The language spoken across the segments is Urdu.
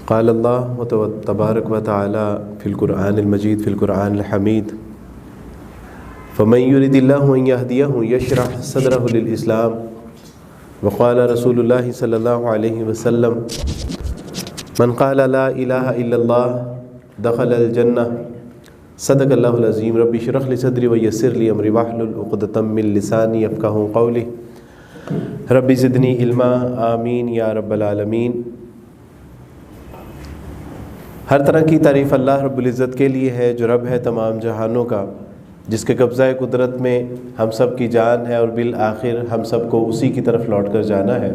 قال اللہ تبارک و تعالی فی القرآن المجید فی القرآن الحمید فمن یرد اللہ ان یہدیہ یشرح صدرہ للاسلام وقال رسول اللہ صلی اللہ علیہ وسلم من قال لا الہ الا اللہ دخل الجنہ صدق اللہ العظیم رب اشرح لی صدری ویسر لی امری واحلل عقدۃ من لسانی یفقہوا قولی رب زدنی علما آمین یا رب العالمین۔ ہر طرح کی تعریف اللہ رب العزت کے لیے ہے جو رب ہے تمام جہانوں کا، جس کے قبضہ قدرت میں ہم سب کی جان ہے اور بالآخر ہم سب کو اسی کی طرف لوٹ کر جانا ہے۔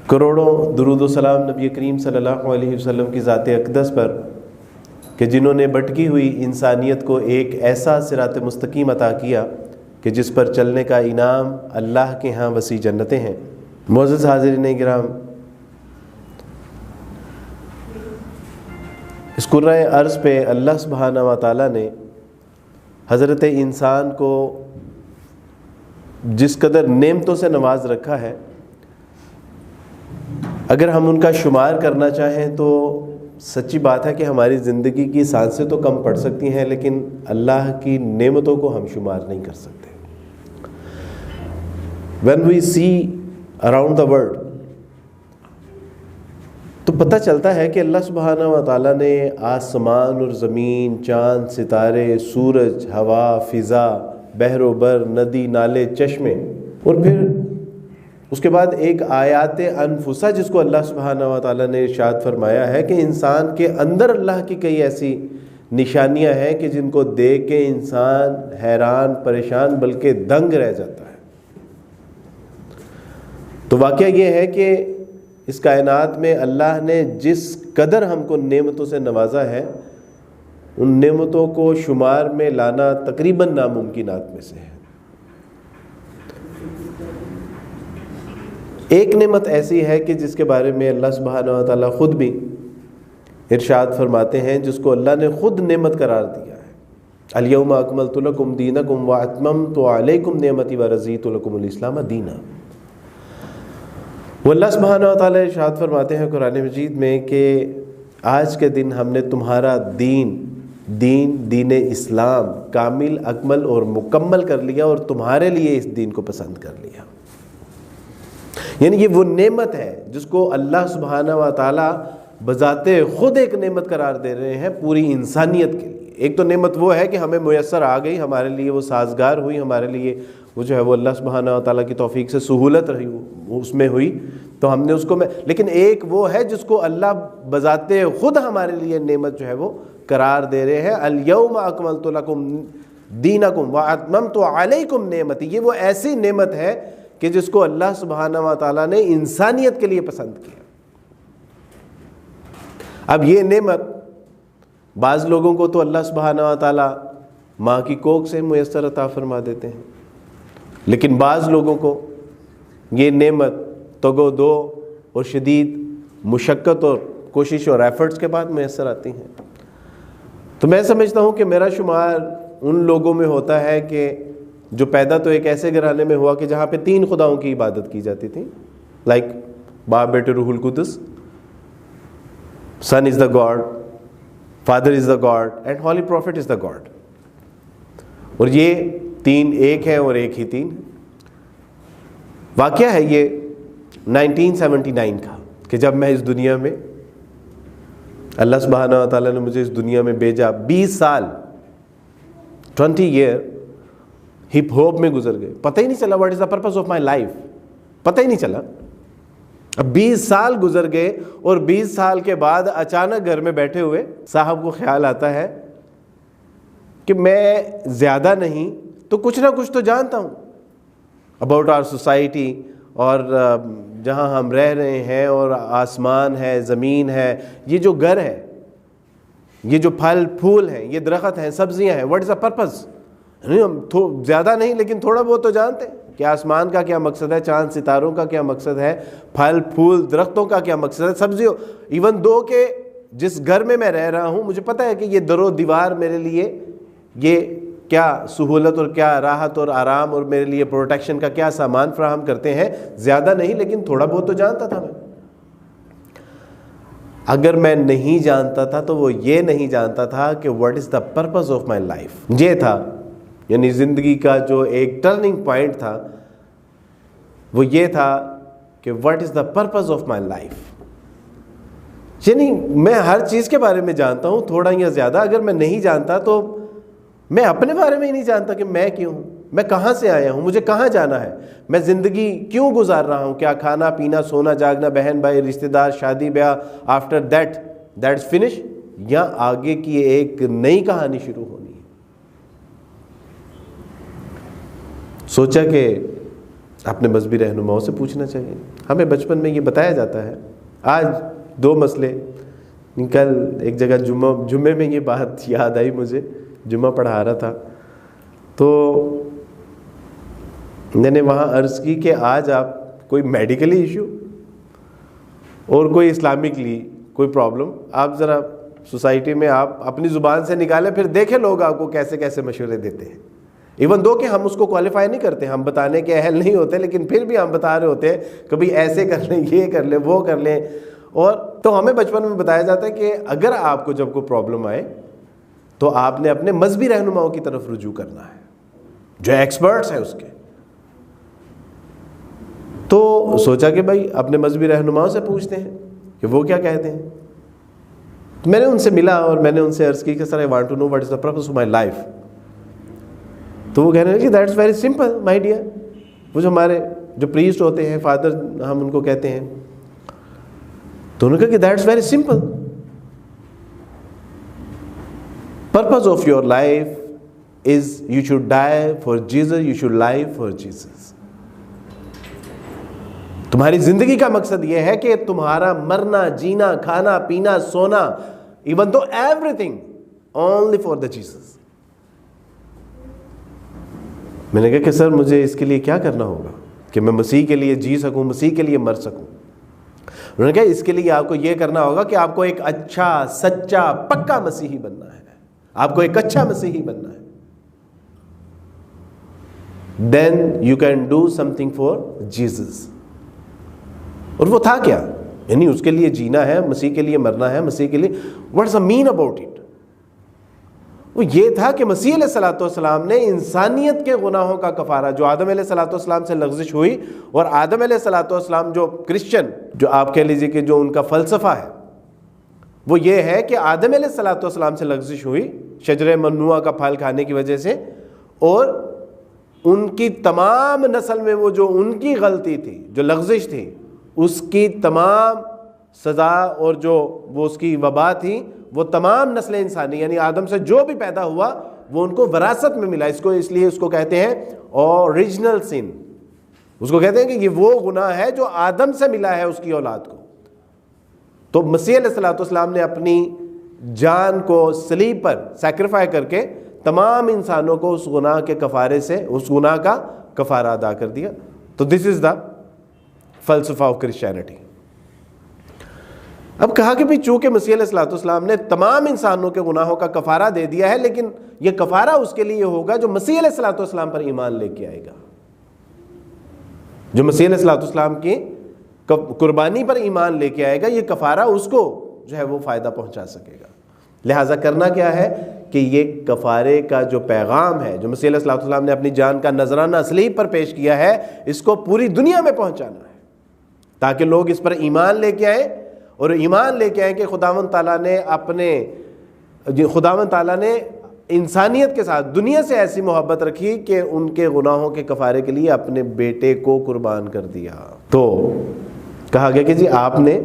کروڑوں درود و سلام نبی کریم صلی اللہ علیہ وسلم کی ذات اقدس پر کہ جنہوں نے بھٹکی ہوئی انسانیت کو ایک ایسا صراط مستقیم عطا کیا کہ جس پر چلنے کا انعام اللہ کے ہاں وسیع جنتیں ہیں۔ معزز حاضرین کرام، اس کرۂ ارض پہ اللہ سبحانہ و تعالیٰ نے حضرت انسان کو جس قدر نعمتوں سے نواز رکھا ہے، اگر ہم ان کا شمار کرنا چاہیں تو سچی بات ہے کہ ہماری زندگی کی سانسیں تو کم پڑ سکتی ہیں، لیکن اللہ کی نعمتوں کو ہم شمار نہیں کر سکتے۔ When we see around the world تو پتہ چلتا ہے کہ اللہ سبحانہ و تعالیٰ نے آسمان اور زمین، چاند، ستارے، سورج، ہوا، فضا، بحر و بر، ندی، نالے، چشمے، اور پھر اس کے بعد ایک آیات انفسہ جس کو اللہ سبحانہ و تعالیٰ نے ارشاد فرمایا ہے کہ انسان کے اندر اللہ کی کئی ایسی نشانیاں ہیں کہ جن کو دیکھ کے انسان حیران، پریشان بلکہ دنگ رہ جاتا ہے۔ تو واقعہ یہ ہے کہ اس کائنات میں اللہ نے جس قدر ہم کو نعمتوں سے نوازا ہے، ان نعمتوں کو شمار میں لانا تقریباً ناممکنات میں سے ہے۔ ایک نعمت ایسی ہے کہ جس کے بارے میں اللہ سبحانہ و تعالیٰ خود بھی ارشاد فرماتے ہیں، جس کو اللہ نے خود نعمت قرار دیا ہے۔ الیوم اکملت لکم دینکم واتممت علیکم نعمتی ورضیت لکم الاسلام دینا۔ وہ اللہ سبحانہ و تعالیٰ ارشاد فرماتے ہیں قرآن مجید میں کہ آج کے دن ہم نے تمہارا دین اسلام کامل، اکمل اور مکمل کر لیا اور تمہارے لیے اس دین کو پسند کر لیا۔ یعنی یہ وہ نعمت ہے جس کو اللہ سبحانہ و تعالیٰ بذات خود ایک نعمت قرار دے رہے ہیں پوری انسانیت کے لیے۔ ایک تو نعمت وہ ہے کہ ہمیں میسر آ گئی، ہمارے لیے وہ سازگار ہوئی، ہمارے لیے وہ جو ہے وہ اللہ سبحانہ و تعالیٰ کی توفیق سے سہولت رہی، اس میں ہوئی تو ہم نے اس کو لیکن ایک وہ ہے جس کو اللہ بذات خود ہمارے لیے نعمت جو ہے وہ قرار دے رہے ہیں۔ الیوم اکملت لکم دینکم واتممت علیکم نعمتی۔ یہ وہ ایسی نعمت ہے کہ جس کو اللہ سبحانہ و تعالیٰ نے انسانیت کے لیے پسند کیا۔ اب یہ نعمت بعض لوگوں کو تو اللہ سبحانہ و تعالیٰ ماں کی کوکھ سے میسر عطا فرما دیتے ہیں، لیکن بعض لوگوں کو یہ نعمت تگو دو اور شدید مشقت اور کوشش اور ایفرٹس کے بعد میسر آتی ہیں۔ تو میں سمجھتا ہوں کہ میرا شمار ان لوگوں میں ہوتا ہے کہ جو پیدا تو ایک ایسے گھرانے میں ہوا کہ جہاں پہ 3 خداؤں کی عبادت کی جاتی تھی، لائک باپ، بیٹے، روح القدس، son is the God, father is the God and holy prophet is the God. اور یہ 3 ایک ہیں اور ایک ہی 3۔ واقعہ ہے یہ 1979 کا کہ جب میں اس دنیا میں، اللہ سبحانہ و تعالیٰ نے مجھے اس دنیا میں بھیجا، 20 سال 20 ایئر ہپ ہاپ میں گزر گئے، پتہ ہی نہیں چلا what is the purpose of my life, پتہ ہی نہیں چلا۔ اب 20 سال گزر گئے اور 20 سال کے بعد اچانک گھر میں بیٹھے ہوئے صاحب کو خیال آتا ہے کہ میں زیادہ نہیں تو کچھ نہ کچھ تو جانتا ہوں اباؤٹ آور سوسائٹی، اور جہاں ہم رہ رہے ہیں، اور آسمان ہے، زمین ہے، یہ جو گھر ہے، یہ جو پھل پھول ہیں، یہ درخت ہیں، سبزیاں ہیں، واٹ از دا پرپز۔ ہم زیادہ نہیں لیکن تھوڑا بہت تو جانتے ہیں کہ آسمان کا کیا مقصد ہے، چاند ستاروں کا کیا مقصد ہے، پھل پھول درختوں کا کیا مقصد ہے، سبزیوں، ایون دو کہ جس گھر میں رہ رہا ہوں مجھے پتہ ہے کہ یہ در و دیوار میرے لیے یہ کیا سہولت اور کیا راحت اور آرام اور میرے لیے پروٹیکشن کا کیا سامان فراہم کرتے ہیں۔ زیادہ نہیں لیکن تھوڑا بہت تو جانتا تھا میں۔ اگر میں نہیں جانتا تھا تو وہ یہ نہیں جانتا تھا کہ what is the purpose of my life. یہ تھا یعنی زندگی کا جو ایک ٹرننگ پوائنٹ تھا وہ یہ تھا کہ what is the purpose of my life. یعنی میں ہر چیز کے بارے میں جانتا ہوں تھوڑا یا زیادہ. اگر میں نہیں جانتا تو میں اپنے بارے میں ہی نہیں جانتا کہ میں کیوں ہوں, میں کہاں سے آیا ہوں, مجھے کہاں جانا ہے, میں زندگی کیوں گزار رہا ہوں, کیا کھانا پینا سونا جاگنا, بہن بھائی رشتہ دار, شادی بیاہ, آفٹر دیٹس فنش, یا آگے کی ایک نئی کہانی شروع ہونی ہے. سوچا کہ اپنے مذہبی رہنماؤں سے پوچھنا چاہیے. ہمیں بچپن میں یہ بتایا جاتا ہے. آج 2 مسئلے, کل ایک جگہ جمعے میں یہ بات یاد آئی مجھے, جمعہ پڑھا رہا تھا تو میں نے وہاں عرض کی کہ آج آپ کوئی میڈیکلی ایشو اور کوئی اسلامکلی کوئی پرابلم آپ ذرا سوسائٹی میں آپ اپنی زبان سے نکالیں, پھر دیکھیں لوگ آپ کو کیسے کیسے مشورے دیتے ہیں. ایون دو کہ ہم اس کو کوالیفائی نہیں کرتے, ہم بتانے کے اہل نہیں ہوتے, لیکن پھر بھی ہم بتا رہے ہوتے ہیں کبھی ایسے کر لیں, یہ کر لیں, وہ کر لیں. اور تو ہمیں بچپن میں بتایا جاتا ہے کہ اگر آپ کو جب کوئی پرابلم آئے تو آپ نے اپنے مذہبی رہنماؤں کی طرف رجوع کرنا ہے جو ایکسپرٹس ہیں اس کے. تو سوچا کہ بھائی اپنے مذہبی رہنماؤں سے پوچھتے ہیں کہ وہ کیا کہتے ہیں. میں نے ان سے ملا اور میں نے ان سے عرض کی کہ sir I want to know what is the purpose of my life. تو وہ کہنے لگے کہ that's very simple my dear. وہ جو ہمارے جو پریسٹ ہوتے ہیں, فادر ہم ان کو کہتے ہیں, تو انہوں نے کہا کہ that's very simple. Purpose of your life is you should die for Jesus, you should life for Jesus. تمہاری زندگی کا مقصد یہ ہے کہ تمہارا مرنا, جینا, کھانا, پینا, سونا, even though every thing only for the Jesus. میں نے کہا کہ سر مجھے اس کے لیے کیا کرنا ہوگا کہ میں مسیح کے لیے جی سکوں, مسیح کے لیے مر سکوں. انہوں نے کہا اس کے لیے آپ کو یہ کرنا ہوگا کہ آپ کو ایک اچھا, سچا, پکا مسیحی بننا ہے. آپ کو ایک اچھا مسیحی بننا ہے. Then you can do something for Jesus. اور وہ تھا کیا, یعنی اس کے لیے جینا ہے, مسیح کے لیے مرنا ہے, مسیح کے لیے what's the mean about it. وہ یہ تھا کہ مسیح علیہ الصلوۃ والسلام نے انسانیت کے گناہوں کا کفارہ, جو آدم علیہ الصلوۃ والسلام سے لغزش ہوئی, اور آدم علیہ الصلوۃ والسلام جو کرسچن, جو آپ کہہ لیجیے کہ جو ان کا فلسفہ ہے وہ یہ ہے کہ آدم علیہ الصلوۃ والسلام سے لغزش ہوئی شجرہ ممنوعہ کا پھل کھانے کی وجہ سے, اور ان کی تمام نسل میں وہ جو ان کی غلطی تھی, جو لغزش تھی, اس کی تمام سزا اور جو وہ اس کی وبا تھی وہ تمام نسل انسانی یعنی آدم سے جو بھی پیدا ہوا وہ ان کو وراثت میں ملا. اس لیے اس کو کہتے ہیں اوریجنل سن. اس کو کہتے ہیں کہ یہ وہ گناہ ہے جو آدم سے ملا ہے اس کی اولاد کو. تو مسیح علیہ الصلوۃ والسلام نے اپنی جان کو صلیب پر سیکریفائی کر کے تمام انسانوں کو اس گناہ کے کفارے سے, اس گناہ کا کفارہ ادا کر دیا. تو دس از دا فلسفہ آف کرسچینٹی. اب کہا کہ بھی چونکہ مسیح علیہ الصلوۃ والسلام نے تمام انسانوں کے گناہوں کا کفارہ دے دیا ہے, لیکن یہ کفارہ اس کے لیے ہوگا جو مسیح علیہ الصلوۃ والسلام پر ایمان لے کے آئے گا, جو مسیح علیہ الصلوۃ والسلام کی قربانی پر ایمان لے کے آئے گا. یہ کفارہ اس کو جو ہے وہ فائدہ پہنچا سکے گا. لہٰذا کرنا کیا ہے کہ یہ کفارے کا جو پیغام ہے جو مسیح علیہ الصلوۃ والسلام نے اپنی جان کا نذرانہ صلیب پر پیش کیا ہے, اس کو پوری دنیا میں پہنچانا ہے تاکہ لوگ اس پر ایمان لے کے آئیں, اور ایمان لے کے آئیں کہ خداوند تعالیٰ نے انسانیت کے ساتھ دنیا سے ایسی محبت رکھی کہ ان کے گناہوں کے کفارے کے لیے اپنے بیٹے کو قربان کر دیا. تو کہا گیا کہ جی آپ نے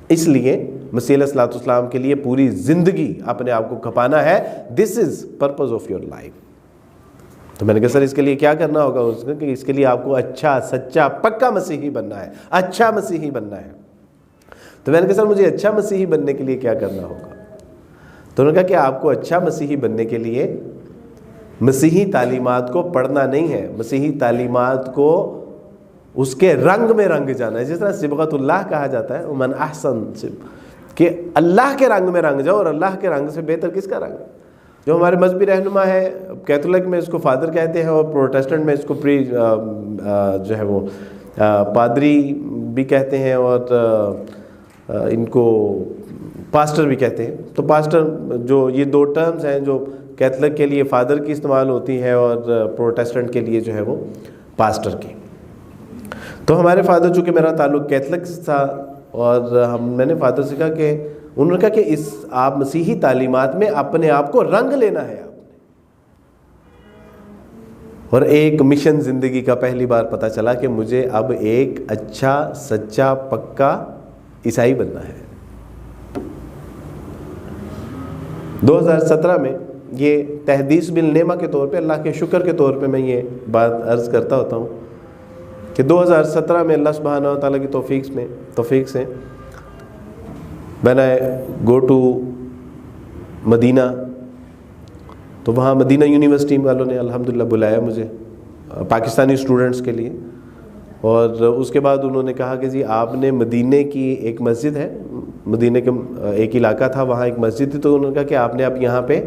اس لیے مسیح علیہ الصلوۃ والسلام کے لیے پوری زندگی اپنے آپ کو کھپانا ہے. دس از پرپز آف یور لائف. تو میں نے کہا سر اس کے لیے کیا کرنا ہوگا, کہ اس کے لیے آپ کو اچھا, سچا, پکا مسیحی بننا ہے, اچھا مسیحی بننا ہے. تو میں نے کہا سر مجھے اچھا مسیحی بننے کے لیے کیا کرنا ہوگا. تو انہوں نے کہا کہ آپ کو اچھا مسیحی بننے کے لیے مسیحی تعلیمات کو پڑھنا نہیں ہے, مسیحی تعلیمات کو اس کے رنگ میں رنگ جانا ہے. جس طرح صبغت اللہ کہا جاتا ہے, من احسن, کہ اللہ کے رنگ میں رنگ جاؤ, اور اللہ کے رنگ سے بہتر کس کا رنگ ہے. جو ہمارے مذہبی رہنما ہے, کیتھولک میں اس کو فادر کہتے ہیں, اور پروٹیسٹنٹ میں اس کو جو ہے وہ پادری بھی کہتے ہیں, اور ان کو پاسٹر بھی کہتے ہیں. تو پاسٹر جو یہ دو ٹرمز ہیں جو کیتھولک کے لیے فادر کی استعمال ہوتی ہیں اور پروٹیسٹنٹ کے لیے جو ہے وہ پاسٹر کی. تو ہمارے فادر چونکہ میرا تعلق کیتھولک سے تھا اور میں نے فادر سے کہا کہ انہوں نے کہا کہ اس آپ مسیحی تعلیمات میں اپنے آپ کو رنگ لینا ہے آپ نے. اور ایک مشن زندگی کا پہلی بار پتہ چلا کہ مجھے اب ایک اچھا سچا پکا عیسائی بننا ہے. 2017 میں یہ تحدیث بالنعمہ کے طور پہ، اللہ کے شکر کے طور پہ میں یہ بات عرض کرتا ہوتا ہوں کہ 2017 میں اللہ سبحانہ و تعالیٰ کی توفیق سے when I go to مدینہ، تو وہاں مدینہ یونیورسٹی والوں نے الحمدللہ بلایا مجھے پاکستانی اسٹوڈنٹس کے لیے. اور اس کے بعد انہوں نے کہا کہ جی آپ نے مدینے کی ایک مسجد ہے، مدینے کے ایک علاقہ تھا وہاں ایک مسجد تھی، تو انہوں نے کہا کہ آپ نے اب یہاں پہ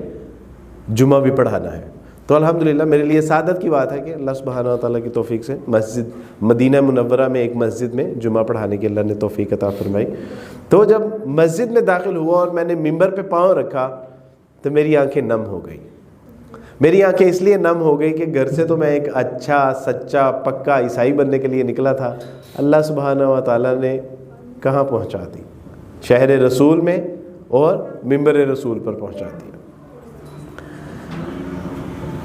جمعہ بھی پڑھانا ہے. تو الحمدللہ میرے لیے سعادت کی بات ہے کہ اللہ سبحانہ و تعالیٰ کی توفیق سے مدینہ منورہ میں ایک مسجد میں جمعہ پڑھانے کی اللہ نے توفیق عطا فرمائی. تو جب مسجد میں داخل ہوا اور میں نے ممبر پہ پاؤں رکھا تو میری آنکھیں نم ہو گئی. میری آنکھیں اس لیے نم ہو گئی کہ گھر سے تو میں ایک اچھا سچا پکا عیسائی بننے کے لیے نکلا تھا، اللہ سبحانہ و تعالیٰ نے کہاں پہنچا دی؟ شہر رسول میں اور ممبر رسول پر پہنچا دیا.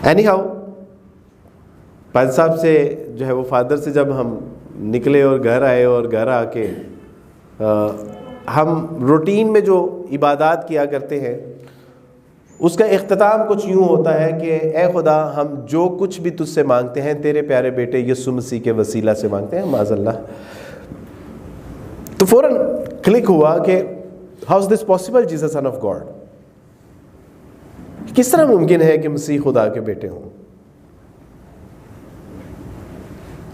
اینی ہاؤ پادری صاحب سے جو ہے وہ فادر سے جب ہم نکلے اور گھر آئے، اور گھر آ کے ہم روٹین میں جو عبادات کیا کرتے ہیں اس کا اختتام کچھ یوں ہوتا ہے کہ اے خدا ہم جو کچھ بھی تجھ سے مانگتے ہیں تیرے پیارے بیٹے یسوع مسیح کے وسیلہ سے مانگتے ہیں، معاذ اللہ. تو فوراً کلک ہوا کہ how is this possible Jesus son of God, کس طرح ممکن ہے کہ مسیح خدا کے بیٹے ہوں؟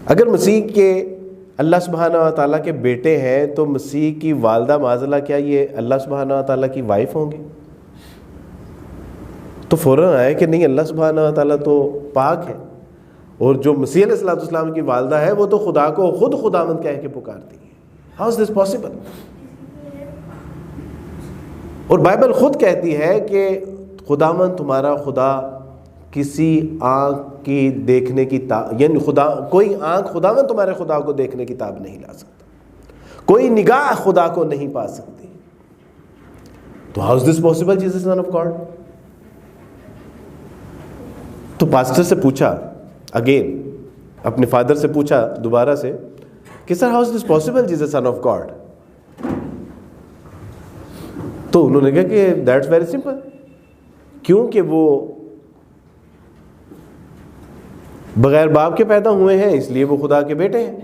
اگر مسیح کے اللہ سبحانہ و تعالیٰ کے بیٹے ہیں تو مسیح کی والدہ معاذ اللہ کیا یہ اللہ سبحانہ و تعالیٰ کی وائف ہوں گی؟ تو فوراً آیا کہ نہیں، اللہ سبحانہ و تعالیٰ تو پاک ہے، اور جو مسیح علیہ الصلوۃ والسلام کی والدہ ہے وہ تو خدا کو خود خداوند کہہ کے پکارتی ہے. How is this possible? اور بائبل خود کہتی ہے کہ خداوند تمہارا خدا کسی آنکھ کی دیکھنے کی یعنی کوئی آنکھ خداوند تمہارے خدا کو دیکھنے کی تاب نہیں لا سکتا، کوئی نگاہ خدا کو نہیں پا سکتی. تو how is this possible Jesus son of God? تو پاسٹر سے پوچھا اگین، اپنے فادر سے پوچھا دوبارہ سے کہ sir how is this possible Jesus son of God? تو انہوں نے کہا کہ دیٹس ویری سمپل، کیونکہ وہ بغیر باپ کے پیدا ہوئے ہیں اس لیے وہ خدا کے بیٹے ہیں.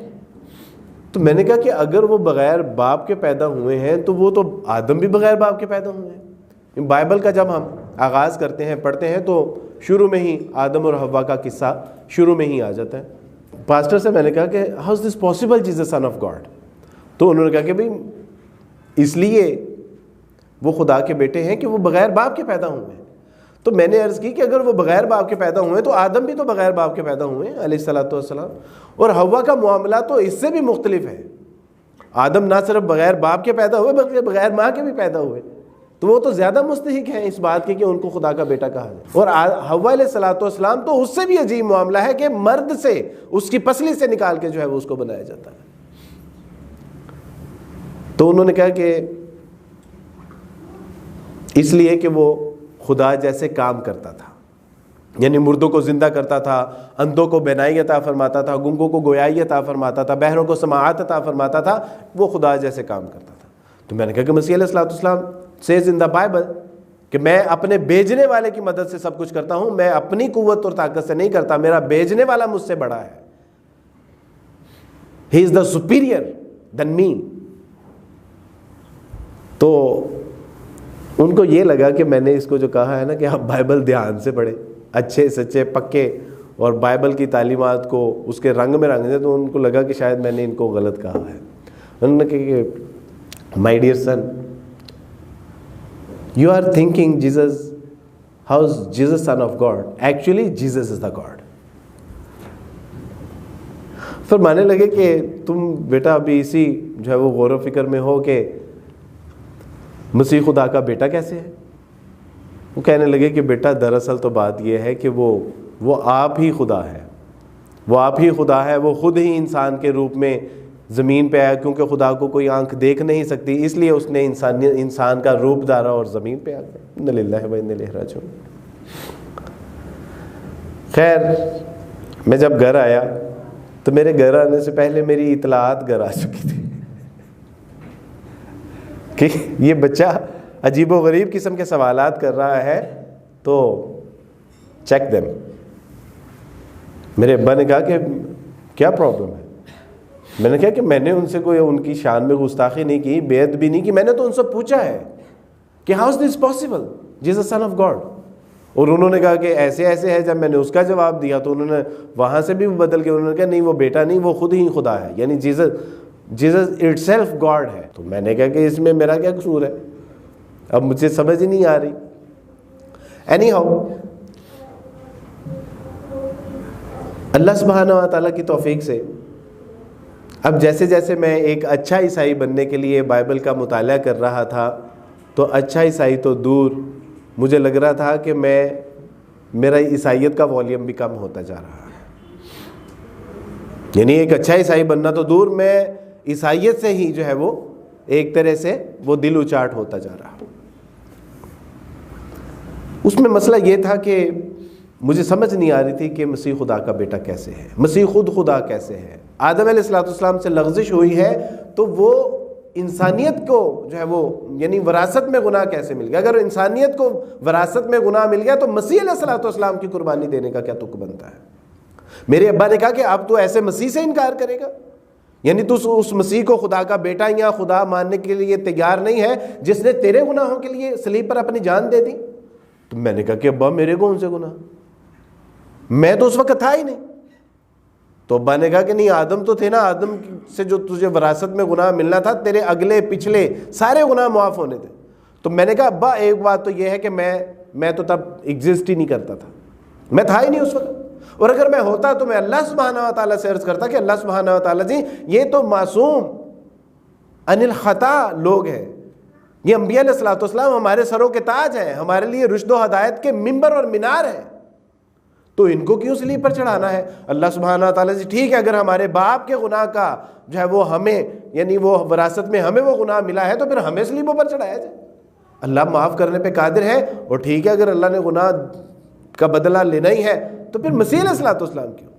تو میں نے کہا کہ اگر وہ بغیر باپ کے پیدا ہوئے ہیں تو وہ تو آدم بھی بغیر باپ کے پیدا ہوئے ہیں. بائبل کا جب ہم آغاز کرتے ہیں پڑھتے ہیں تو شروع میں ہی آدم اور حوا کا قصہ شروع میں ہی آ جاتا ہے. پاسٹر سے میں نے کہا کہ how is this possible Jesus son of God? تو انہوں نے کہا کہ بھئی اس لیے وہ خدا کے بیٹے ہیں کہ وہ بغیر باپ کے پیدا ہوئے ہیں. تو میں نے عرض کی کہ اگر وہ بغیر باپ کے پیدا ہوئے تو آدم بھی تو بغیر باپ کے پیدا ہوئے ہیں علیہ الصلوۃ والسلام، اور حوا کا معاملہ تو اس سے بھی مختلف ہے. آدم نہ صرف بغیر باپ کے پیدا ہوئے بلکہ بغیر ماں کے بھی پیدا ہوئے، تو وہ تو زیادہ مستحق ہیں اس بات کے کہ ان کو خدا کا بیٹا کہا جائے. اور حوا علیہ الصلوۃ والسلام تو اس سے بھی عجیب معاملہ ہے کہ مرد سے اس کی پسلی سے نکال کے جو ہے وہ اس کو بنایا جاتا ہے. تو انہوں نے کہا کہ اس لیے کہ وہ خدا جیسے کام کرتا تھا، یعنی مردوں کو زندہ کرتا تھا، اندھوں کو بینائی عطا فرماتا تھا، گنگوں کو گویائی عطا فرماتا تھا، بہروں کو سماعت عطا فرماتا تھا، وہ خدا جیسے کام کرتا تھا. تو میں نے کہا کہ مسیح علیہ الصلوۃ والسلام سیز ان دا بائبل کہ میں اپنے بھیجنے والے کی مدد سے سب کچھ کرتا ہوں، میں اپنی قوت اور طاقت سے نہیں کرتا، میرا بھیجنے والا مجھ سے بڑا ہے. ہی از دا سپیریئر دین می. تو ان کو یہ لگا کہ میں نے اس کو جو کہا ہے نا کہ آپ بائبل دھیان سے پڑھیں، اچھے سچے پکے، اور بائبل کی تعلیمات کو اس کے رنگ میں رنگ دیں، تو ان کو لگا کہ شاید میں نے ان کو غلط کہا ہے. انہوں نے کہا کہ my dear sun, you are thinking Jesus, how is Jesus son of God? Actually Jesus is the God. فرمانے لگے کہ تم بیٹا ابھی اسی جو ہے وہ غور و فکر میں ہو کہ مسیح خدا کا بیٹا کیسے ہے؟ وہ کہنے لگے کہ بیٹا دراصل تو بات یہ ہے کہ وہ آپ ہی خدا ہے، وہ آپ ہی خدا ہے، وہ خود ہی انسان کے روپ میں زمین پہ آیا، کیونکہ خدا کو کوئی آنکھ دیکھ نہیں سکتی، اس لیے اس نے انسان کا روپ دھارا اور زمین پہ آ گیا۔ انا للہ و انا الیہ راجعون۔ خیر، میں جب گھر آیا تو میرے گھر آنے سے پہلے میری اطلاعات گھر آ چکی تھی کہ یہ بچہ عجیب و غریب قسم کے سوالات کر رہا ہے، تو چیک دیم۔ میرے ابا نے کہا کہ کیا پرابلم ہے؟ میں نے کہا کہ میں نے ان سے کوئی ان کی شان میں گستاخی نہیں کی، بے ادبی نہیں کی، میں نے تو ان سے پوچھا ہے کہ how is this possible, Jesus son of God, اور انہوں نے کہا کہ ایسے ایسے ہے۔ جب میں نے اس کا جواب دیا تو انہوں نے وہاں سے بھی بدل کے انہوں نے کہا نہیں وہ بیٹا نہیں، وہ خود ہی خدا ہے، یعنی جیسس اٹ سیلف گاڈ ہے۔ تو میں نے کہا کہ اس میں میرا کیا قصور ہے؟ اب مجھے سمجھ ہی نہیں آ رہی۔ اینی ہاؤ، اللہ سبحانہ و تعالیٰ کی توفیق سے اب جیسے جیسے میں ایک اچھا عیسائی بننے کے لیے بائبل کا مطالعہ کر رہا تھا تو اچھا عیسائی تو دور، مجھے لگ رہا تھا کہ میرا عیسائیت کا والیوم بھی کم ہوتا جا رہا ہے، یعنی ایک اچھا عیسائی بننا تو دور، میں عیسائیت سے ہی جو ہے وہ ایک طرح سے وہ دل اچاٹ ہوتا جا رہا۔ اس میں مسئلہ یہ تھا کہ مجھے سمجھ نہیں آ رہی تھی کہ مسیح خدا کا بیٹا کیسے ہے، مسیح خود خدا کیسے ہے۔ آدم علیہ السلام سے لغزش ہوئی ہے تو وہ انسانیت کو جو ہے وہ یعنی وراثت میں گناہ کیسے مل گیا؟ اگر انسانیت کو وراثت میں گناہ مل گیا تو مسیح علیہ السلام کی قربانی دینے کا کیا تک بنتا ہے؟ میرے ابا نے کہا کہ اب تو ایسے مسیح سے انکار کرے گا، یعنی تو اس مسیح کو خدا کا بیٹا یا خدا ماننے کے لیے تیار نہیں ہے جس نے تیرے گناہوں کے لیے صلیب پر اپنی جان دے دی۔ تو میں نے کہا کہ ابا میرے کون سے گناہ، میں تو اس وقت تھا ہی نہیں۔ تو ابا نے کہا کہ نہیں، آدم تو تھے نا، آدم سے جو تجھے وراثت میں گناہ ملنا تھا، تیرے اگلے پچھلے سارے گناہ معاف ہونے تھے۔ تو میں نے کہا ابا ایک بات تو یہ ہے کہ میں تو تب ایگزسٹ ہی نہیں کرتا تھا، میں تھا ہی نہیں اس وقت، اور اگر میں ہوتا تو میں اللہ سبحانہ و تعالیٰ سے عرض کرتا کہ اللہ سبحانہ و تعالیٰ جی یہ تو معصوم عن الخطا لوگ ہیں، یہ انبیاء علیہ الصلوۃ والسلام ہمارے سروں کے تاج ہیں، ہمارے لیے رشد و ہدایت کے ممبر اور مینار ہیں، تو ان کو کیوں صلیب پر چڑھانا ہے؟ اللہ سبحانہ تعالیٰ سے ٹھیک ہے، اگر ہمارے باپ کے گناہ کا جو ہے وہ ہمیں یعنی وہ وراثت میں ہمیں وہ گناہ ملا ہے تو پھر ہمیں صلیبوں پر چڑھایا جائے۔ اللہ معاف کرنے پہ قادر ہے، اور ٹھیک ہے اگر اللہ نے گناہ کا بدلہ لینا ہی ہے تو پھر مسیح علیہ الصلوۃ والسلام کیوں،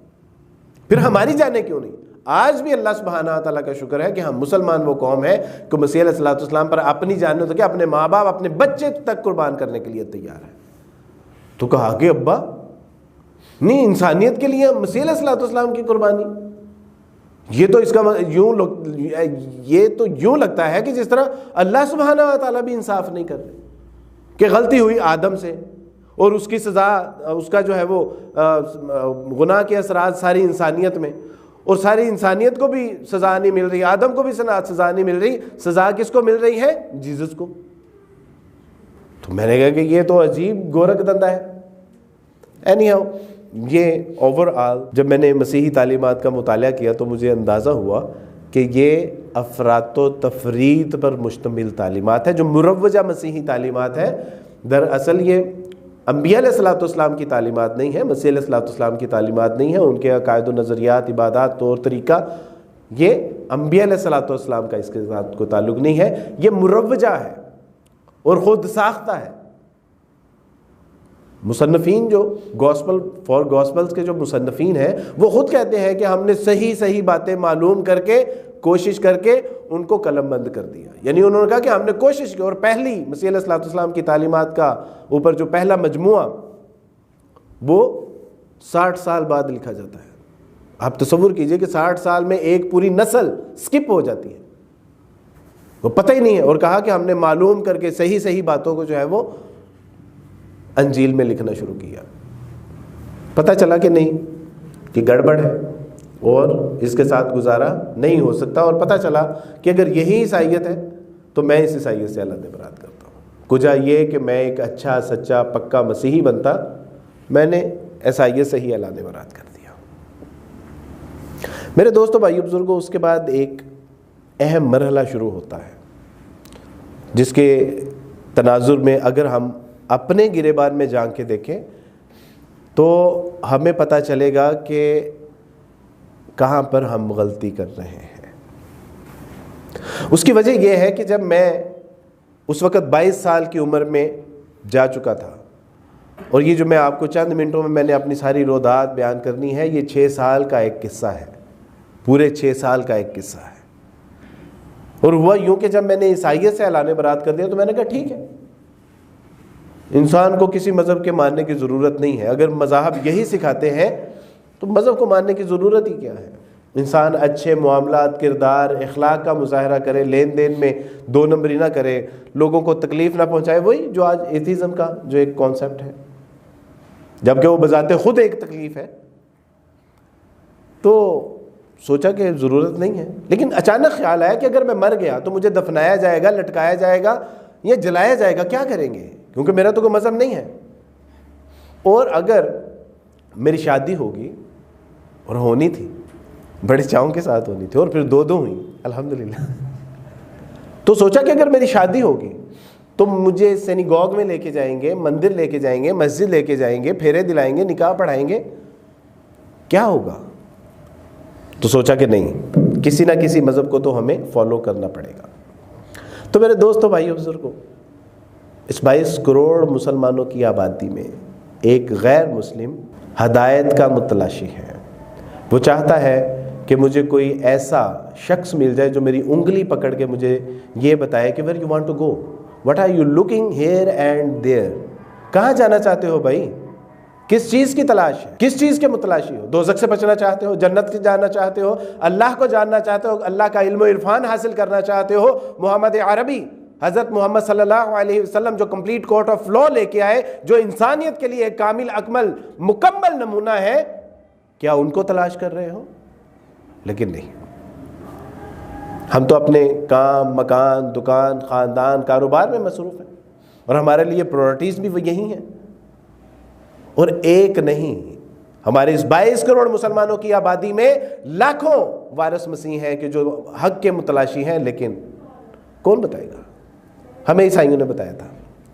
پھر ہماری جانیں کیوں نہیں؟ آج بھی اللہ سبحانہ تعالیٰ کا شکر ہے کہ ہم مسلمان وہ قوم ہے کہ مسیح علیہ الصلوۃ والسلام پر اپنی جانیں تو کیا اپنے ماں باپ اپنے بچے تک قربان کرنے کے لیے تیار ہے۔ تو کہا کہ ابا نہیں، انسانیت کے لیے مسیح علیہ الصلوۃ والسلام کی قربانی، یہ تو اس کا یہ تو یوں لگتا ہے کہ جس طرح اللہ سبحانہ و تعالیٰ بھی انصاف نہیں کر رہے کہ غلطی ہوئی آدم سے اور اس کی سزا، اس کا جو ہے وہ گناہ کے اثرات ساری انسانیت میں، اور ساری انسانیت کو بھی سزا نہیں مل رہی، آدم کو بھی سزا نہیں مل رہی، سزا کس کو مل رہی ہے؟ جیسس کو۔ تو میں نے کہا کہ یہ تو عجیب گورکھ دندہ ہے۔ اینی ہاؤ، یہ اوور آل جب میں نے مسیحی تعلیمات کا مطالعہ کیا تو مجھے اندازہ ہوا کہ یہ افراط و تفریط پر مشتمل تعلیمات ہے، جو مروجہ مسیحی تعلیمات ہے۔ دراصل یہ انبیاء علیہ الصلوۃ والسلام کی تعلیمات نہیں ہے، مسیح علیہ الصلوۃ والسلام کی تعلیمات نہیں ہے، ان کے عقائد و نظریات، عبادات، طور طریقہ، یہ انبیاء علیہ الصلوۃ والسلام کا اس کے ساتھ کوئی تعلق نہیں ہے، یہ مروجہ ہے اور خود ساختہ ہے۔ مصنفین جو گوسپلز کے جو مصنفین ہیں وہ خود کہتے ہیں کہ ہم نے صحیح باتیں معلوم کر کے کوشش کر کے ان کو قلم بند کر دیا، یعنی انہوں نے کہا کہ ہم نے کوشش کی، اور پہلی مسیح علیہ الصلوۃ والسلام کی تعلیمات کا اوپر جو پہلا مجموعہ وہ 60 سال بعد لکھا جاتا ہے۔ آپ تصور کیجئے کہ 60 سال میں ایک پوری نسل سکپ ہو جاتی ہے، وہ پتہ ہی نہیں ہے، اور کہا کہ ہم نے معلوم کر کے صحیح باتوں کو جو ہے وہ انجیل میں لکھنا شروع کیا۔ پتہ چلا کہ نہیں، کہ گڑبڑ ہے اور اس کے ساتھ گزارا نہیں ہو سکتا، اور پتہ چلا کہ اگر یہی عیسائیت ہے تو میں اس عیسائیت سے علیحدہ برات کرتا ہوں۔ کجا یہ کہ میں ایک اچھا سچا پکا مسیحی بنتا، میں نے عیسائیت سے ہی علیحدہ برات کر دیا۔ میرے دوستو، بھائیو، بزرگوں، اس کے بعد ایک اہم مرحلہ شروع ہوتا ہے جس کے تناظر میں اگر ہم اپنے گریبان میں جان کے دیکھیں تو ہمیں پتہ چلے گا کہ کہاں پر ہم غلطی کر رہے ہیں۔ اس کی وجہ یہ ہے کہ جب میں اس وقت 22 سال کی عمر میں جا چکا تھا، اور یہ جو میں آپ کو چند منٹوں میں نے اپنی ساری رودات بیان کرنی ہے، یہ 6 سال کا ایک قصہ ہے، پورے 6 سال کا ایک قصہ ہے۔ اور ہوا یوں کہ جب میں نے عیسائیت سے اعلان برات کر دیا تو میں نے کہا ٹھیک ہے، انسان کو کسی مذہب کے ماننے کی ضرورت نہیں ہے، اگر مذاہب یہی سکھاتے ہیں تو مذہب کو ماننے کی ضرورت ہی کیا ہے۔ انسان اچھے معاملات، کردار، اخلاق کا مظاہرہ کرے، لین دین میں 2 نمبری نہ کرے، لوگوں کو تکلیف نہ پہنچائے، وہی جو آج ایتھیزم کا جو ایک کانسیپٹ ہے، جبکہ وہ بذات خود ایک تکلیف ہے۔ تو سوچا کہ ضرورت نہیں ہے، لیکن اچانک خیال آیا کہ اگر میں مر گیا تو مجھے دفنایا جائے گا، لٹکایا جائے گا یا جلایا جائے گا، کیا کریں گے؟ کیونکہ میرا تو کوئی مذہب نہیں ہے۔ اور اگر میری شادی ہوگی، اور ہونی تھی، بڑے چاؤں کے ساتھ ہونی تھی، اور پھر 2 ہوئیں الحمدللہ، تو سوچا کہ اگر میری شادی ہوگی تو مجھے سینیگوگ میں لے کے جائیں گے، مندر لے کے جائیں گے، مسجد لے کے جائیں گے، پھیرے دلائیں گے، نکاح پڑھائیں گے، کیا ہوگا؟ تو سوچا کہ نہیں، کسی نہ کسی مذہب کو تو ہمیں فالو کرنا پڑے گا۔ تو میرے دوستو، بھائی بزرگوں، اس 22 کروڑ مسلمانوں کی آبادی میں ایک غیر مسلم ہدایت کا متلاشی ہے۔ وہ چاہتا ہے کہ مجھے کوئی ایسا شخص مل جائے جو میری انگلی پکڑ کے مجھے یہ بتائے کہ where you want to go, what are you looking here and there، کہاں جانا چاہتے ہو بھائی، کس چیز کی تلاش ہے، کس چیز کے متلاشی ہو؟ دوزخ سے بچنا چاہتے ہو، جنت سے جانا چاہتے ہو، اللہ کو جاننا چاہتے ہو، اللہ کا علم و عرفان حاصل کرنا چاہتے ہو؟ محمد عربی، حضرت محمد صلی اللہ علیہ وسلم جو کمپلیٹ کورٹ آف لا لے کے آئے، جو انسانیت کے لیے ایک کامل، اکمل، مکمل نمونہ ہے، کیا ان کو تلاش کر رہے ہو؟ لیکن نہیں، ہم تو اپنے کام، مکان، دکان، خاندان، کاروبار میں مصروف ہیں، اور ہمارے لیے پرائرٹیز بھی وہ یہی ہیں۔ اور ایک نہیں، ہمارے اس 22 کروڑ مسلمانوں کی آبادی میں لاکھوں وارث مسیح ہیں کہ جو حق کے متلاشی ہیں، لیکن کون بتائے گا؟ ہمیں عیسائیوں نے بتایا تھا،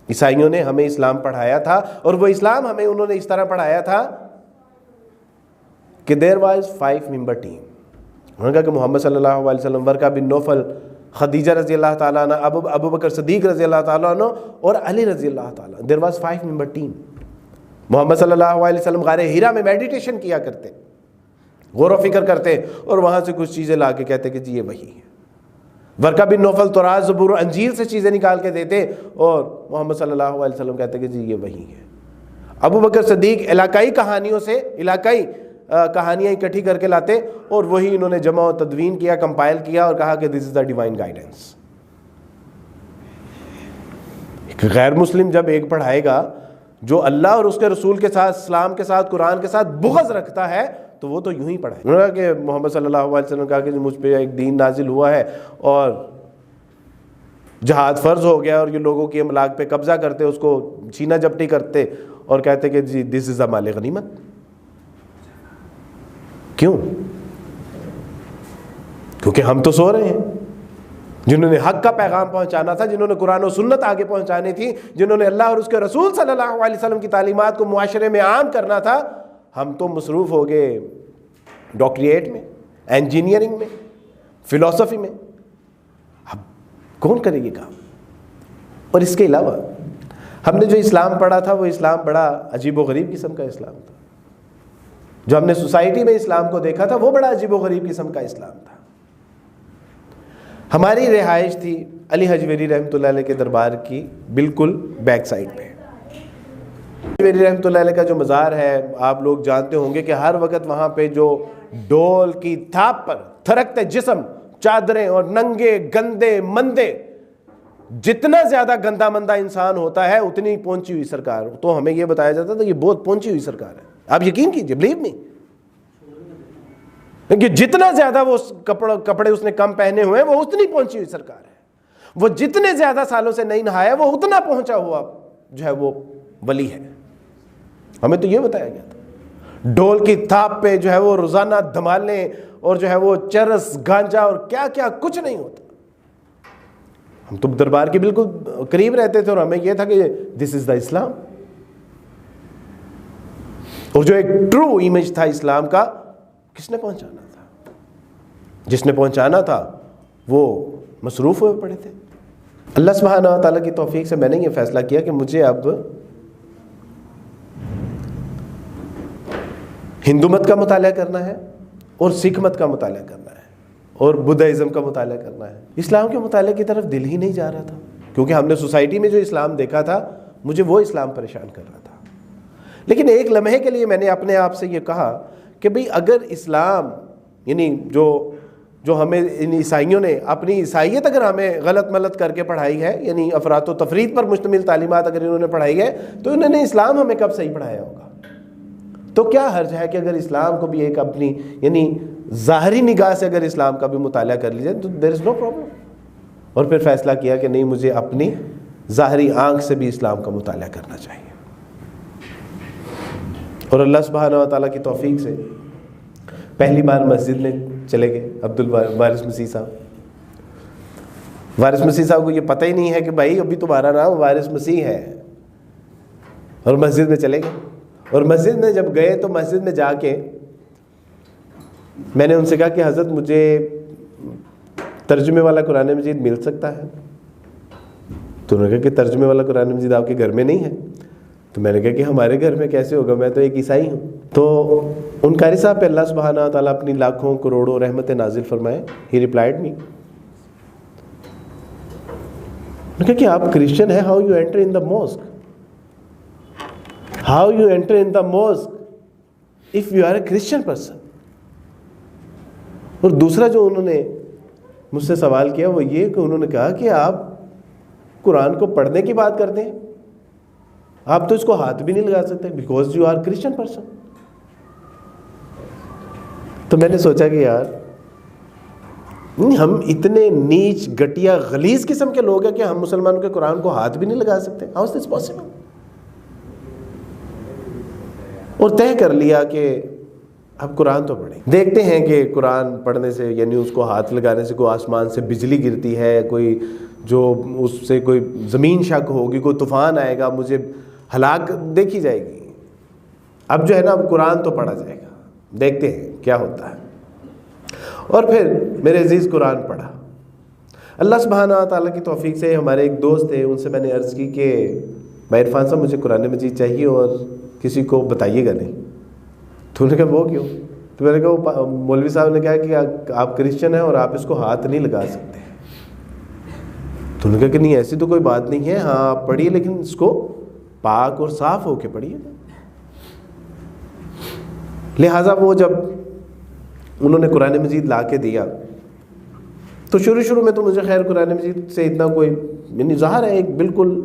عیسائیوں نے ہمیں اسلام پڑھایا تھا، اور وہ اسلام ہمیں انہوں نے اس طرح پڑھایا تھا کہ دیر واز 5 ممبر ٹیم۔ انہوں نے کہا کہ محمد صلی اللہ علیہ وسلم، ورقہ بن نوفل، خدیجہ رضی اللہ تعالیٰ عنہ، ابو بکر صدیق رضی اللہ تعالیٰ عنہ، اور علی رضی اللہ تعالیٰ عنہ، دیر واز 5 ممبر ٹیم۔ محمد صلی اللہ علیہ وسلم غار ہیرا میں میڈیٹیشن کیا کرتے، غور و فکر کرتے، اور وہاں سے کچھ چیزیں لا کے کہتے کہ جی یہ وہی ہے۔ ورقہ بن نوفل توراۃ، زبور و انجیل سے چیزیں نکال کے دیتے، اور محمد صلی اللہ علیہ وسلم کہتے کہ جی یہ وہی ہے۔ ابو بکر صدیق علاقائی کہانیوں سے علاقائی کہانیاں اکٹھی کر کے لاتے، اور وہی انہوں نے جمع و تدوین کیا، کمپائل کیا، اور کہا کہ دس از دا ڈیوائن گائیڈنس۔ ایک غیر مسلم جب ایک پڑھائے گا جو اللہ اور اس کے رسول کے ساتھ، اسلام کے ساتھ، قرآن کے ساتھ بغض رکھتا ہے، تو وہ تو یوں ہی پڑھائے۔ انہوں نے کہا کہ محمد صلی اللہ علیہ وسلم کہا کہ مجھ پہ ایک دین نازل ہوا ہے، اور جہاد فرض ہو گیا، اور یہ لوگوں کی املاک پہ قبضہ کرتے، اس کو چھینا جپٹی کرتے، اور کہتے کہ جی دس از اے مال غنیمت۔ کیوں؟ کیونکہ ہم تو سو رہے ہیں۔ جنہوں نے حق کا پیغام پہنچانا تھا، جنہوں نے قرآن و سنت آگے پہنچانی تھی، جنہوں نے اللہ اور اس کے رسول صلی اللہ علیہ وسلم کی تعلیمات کو معاشرے میں عام کرنا تھا، ہم تو مصروف ہو گئے ڈاکٹریٹ میں، انجینئرنگ میں، فلسفی میں۔ اب کون کرے یہ کام؟ اور اس کے علاوہ ہم نے جو اسلام پڑھا تھا، وہ اسلام بڑا عجیب و غریب قسم کا اسلام تھا۔ جو ہم نے سوسائٹی میں اسلام کو دیکھا تھا، وہ بڑا عجیب و غریب قسم کا اسلام تھا۔ ہماری رہائش تھی علی حجویری رحمۃ اللہ علیہ کے دربار کی بالکل بیک سائڈ پہ۔ حجویری رحمۃ اللہ علیہ کا جو مزار ہے، آپ لوگ جانتے ہوں گے کہ ہر وقت وہاں پہ جو ڈول کی تھاپ پر تھرکتے جسم، چادریں اور ننگے گندے مندے، جتنا زیادہ گندا مندہ انسان ہوتا ہے اتنی پہنچی ہوئی سرکار۔ تو ہمیں یہ بتایا جاتا تھا یہ بہت پہنچی ہوئی سرکار ہے، آپ یقین کیجئے، بلیو می، کہ جتنا زیادہ وہ کپڑے اس نے کم پہنے ہوئے ہیں، وہ اتنی پہنچی ہوئی سرکار ہے۔ وہ جتنے زیادہ سالوں سے نہیں نہایا، وہ اتنا پہنچا ہوا جو ہے وہ ولی ہے۔ ہمیں تو یہ بتایا گیا تھا۔ ڈھول کی تھاپ پہ جو ہے وہ روزانہ دھمالیں، اور جو ہے وہ چرس، گانجا اور کیا کیا کچھ نہیں ہوتا۔ ہم تو دربار کے بالکل قریب رہتے تھے اور ہمیں یہ تھا کہ دس از دا اسلام. اور جو ایک ٹرو امیج تھا اسلام کا کس نے پہنچانا تھا؟ جس نے پہنچانا تھا وہ مصروف ہوئے پڑے تھے. اللہ سبحانہ و تعالیٰ کی توفیق سے میں نے یہ فیصلہ کیا کہ مجھے اب ہندو مت کا مطالعہ کرنا ہے اور سکھ مت کا مطالعہ کرنا ہے اور بدھازم کا مطالعہ کرنا ہے. اسلام کے مطالعے کی طرف دل ہی نہیں جا رہا تھا کیونکہ ہم نے سوسائٹی میں جو اسلام دیکھا تھا مجھے وہ اسلام پریشان کر رہا تھا. لیکن ایک لمحے کے لیے میں نے اپنے آپ سے یہ کہا کہ بھئی اگر اسلام یعنی جو ہمیں ان عیسائیوں نے اپنی عیسائیت اگر ہمیں غلط ملت کر کے پڑھائی ہے، یعنی افراط و تفرید پر مشتمل تعلیمات اگر انہوں نے پڑھائی ہے، تو انہوں نے اسلام ہمیں کب صحیح پڑھایا ہوگا؟ تو کیا حرج ہے کہ اگر اسلام کو بھی ایک اپنی یعنی ظاہری نگاہ سے اگر اسلام کا بھی مطالعہ کر لیجیے تو دیر از نو پرابلم. اور پھر فیصلہ کیا کہ نہیں، مجھے اپنی ظاہری آنکھ سے بھی اسلام کا مطالعہ کرنا چاہیے. اور اللہ سبحانہ و تعالیٰ کی توفیق سے پہلی بار مسجد میں چلے گئے عبدالوارث مسیح صاحب. وارث مسیح صاحب کو یہ پتہ ہی نہیں ہے کہ بھائی ابھی تمہارا نام وارث مسیح ہے، اور مسجد میں چلے گئے. اور مسجد میں جب گئے تو مسجد میں جا کے میں نے ان سے کہا کہ حضرت مجھے ترجمے والا قرآن مجید مل سکتا ہے؟ تو انہوں نے کہا کہ ترجمے والا قرآن مجید آپ کے گھر میں نہیں ہے. تو میں نے کہا کہ ہمارے گھر میں کیسے ہوگا، میں تو ایک عیسائی ہوں. تو ان قاری صاحب پہ اللہ سبحانہ و تعالیٰ اپنی لاکھوں کروڑوں رحمت نازل فرمائے. ہی ریپلائڈ می، انہوں نے کہا کہ آپ کرسچن ہیں، how you enter in the mosque, how you enter in the mosque if you are a Christian person. اور دوسرا جو انہوں نے مجھ سے سوال کیا وہ یہ کہ انہوں نے کہا کہ آپ قرآن کو پڑھنے کی بات کرتے ہیں، آپ تو اس کو ہاتھ بھی نہیں لگا سکتے because you are Christian person. تو میں نے سوچا کہ یار ہم اتنے نیچ گٹیا غلیظ قسم کے لوگ ہیں کہ ہم مسلمانوں کے قرآن کو ہاتھ بھی نہیں لگا سکتے. How is this possible? اور طے کر لیا کہ اب قرآن تو پڑھیں. دیکھتے ہیں کہ قرآن پڑھنے سے یعنی اس کو ہاتھ لگانے سے کوئی آسمان سے بجلی گرتی ہے، کوئی جو اس سے کوئی زمین شک ہوگی، کوئی طوفان آئے گا، مجھے ہلاک دیکھی جائے گی. اب جو ہے نا اب قرآن تو پڑھا جائے گا، دیکھتے ہیں کیا ہوتا ہے. اور پھر میرے عزیز قرآن پڑھا. اللہ سبحانہ و تعالیٰ کی توفیق سے ہمارے ایک دوست تھے، ان سے میں نے عرض کی کہ بھائی عرفان صاحب مجھے قرآن مجید چاہیے اور کسی کو بتائیے گا نہیں. تو انہوں نے کہا وہ کیوں؟ تو میں نے کہا مولوی صاحب نے کہا کہ آپ کرسچن ہیں اور آپ اس کو ہاتھ نہیں لگا سکتے. تو انہوں نے کہا کہ نہیں ایسی تو کوئی بات نہیں ہے، ہاں آپ پڑھیے لیکن اس کو پاک اور صاف ہو کے پڑھیے. لہٰذا وہ جب انہوں نے قرآن مجید لا کے دیا تو شروع میں تو مجھے خیر قرآن مجید سے اتنا کوئی یعنی ظاہر ہے ایک بالکل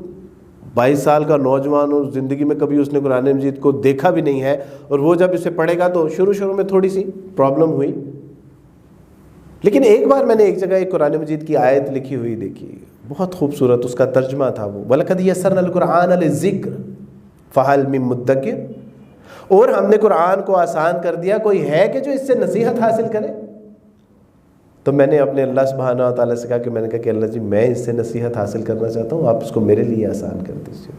22 سال کا نوجوان اور زندگی میں کبھی اس نے قرآن مجید کو دیکھا بھی نہیں ہے، اور وہ جب اسے پڑھے گا تو شروع میں تھوڑی سی پرابلم ہوئی. لیکن ایک بار میں نے ایک جگہ ایک قرآن مجید کی آیت لکھی ہوئی دیکھی، بہت خوبصورت اس کا ترجمہ تھا وہ وَلَقَدْ يَسَّرْنَا الْقُرْآنَ لِلذِّكْرِ فَهَلْ مِن مُدَّكِرٍ. اور ہم نے قرآن کو آسان کر دیا، کوئی ہے کہ جو اس سے نصیحت حاصل کرے؟ تو میں نے اپنے اللہ سبحانہ و تعالیٰ سے کہا کہ میں نے کہا کہ اللہ جی میں اس سے نصیحت حاصل کرنا چاہتا ہوں، آپ اس کو میرے لیے آسان کر دیجیے.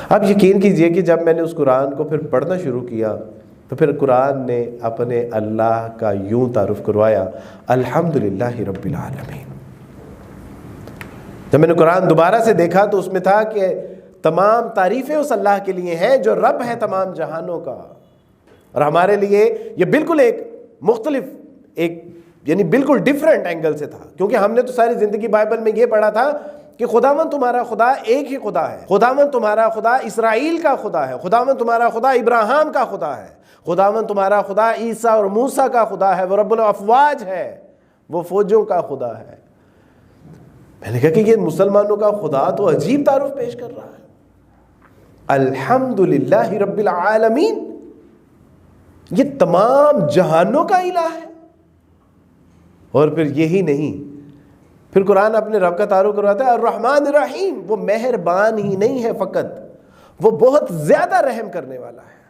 آپ یقین کیجئے کہ جب میں نے اس قرآن کو پھر پڑھنا شروع کیا تو پھر قرآن نے اپنے اللہ کا یوں تعارف کروایا، الحمدللہ رب العالمین. جب میں نے قرآن دوبارہ سے دیکھا تو اس میں تھا کہ تمام تعریفیں اس اللہ کے لیے ہیں جو رب ہے تمام جہانوں کا. اور ہمارے لیے یہ بالکل ایک مختلف ایک یعنی بالکل ڈیفرنٹ اینگل سے تھا، کیونکہ ہم نے تو ساری زندگی بائبل میں یہ پڑھا تھا کہ خداوند تمہارا خدا ایک ہی خدا ہے، خداوند تمہارا خدا اسرائیل کا خدا ہے، خداوند تمہارا خدا ابراہیم کا خدا ہے، خداوند تمہارا خدا عیسیٰ اور موسیٰ کا خدا ہے، وہ رب الافواج ہے، وہ فوجوں کا خدا ہے. میں نے کہا کہ یہ مسلمانوں کا خدا تو عجیب تعارف پیش کر رہا ہے، الحمدللہ رب العالمین، یہ تمام جہانوں کا الہ ہے. اور پھر یہی نہیں، پھر قرآن اپنے رب کا تعارف کرواتا ہے الرحمن الرحیم، وہ مہربان ہی نہیں ہے فقط، وہ بہت زیادہ رحم کرنے والا ہے.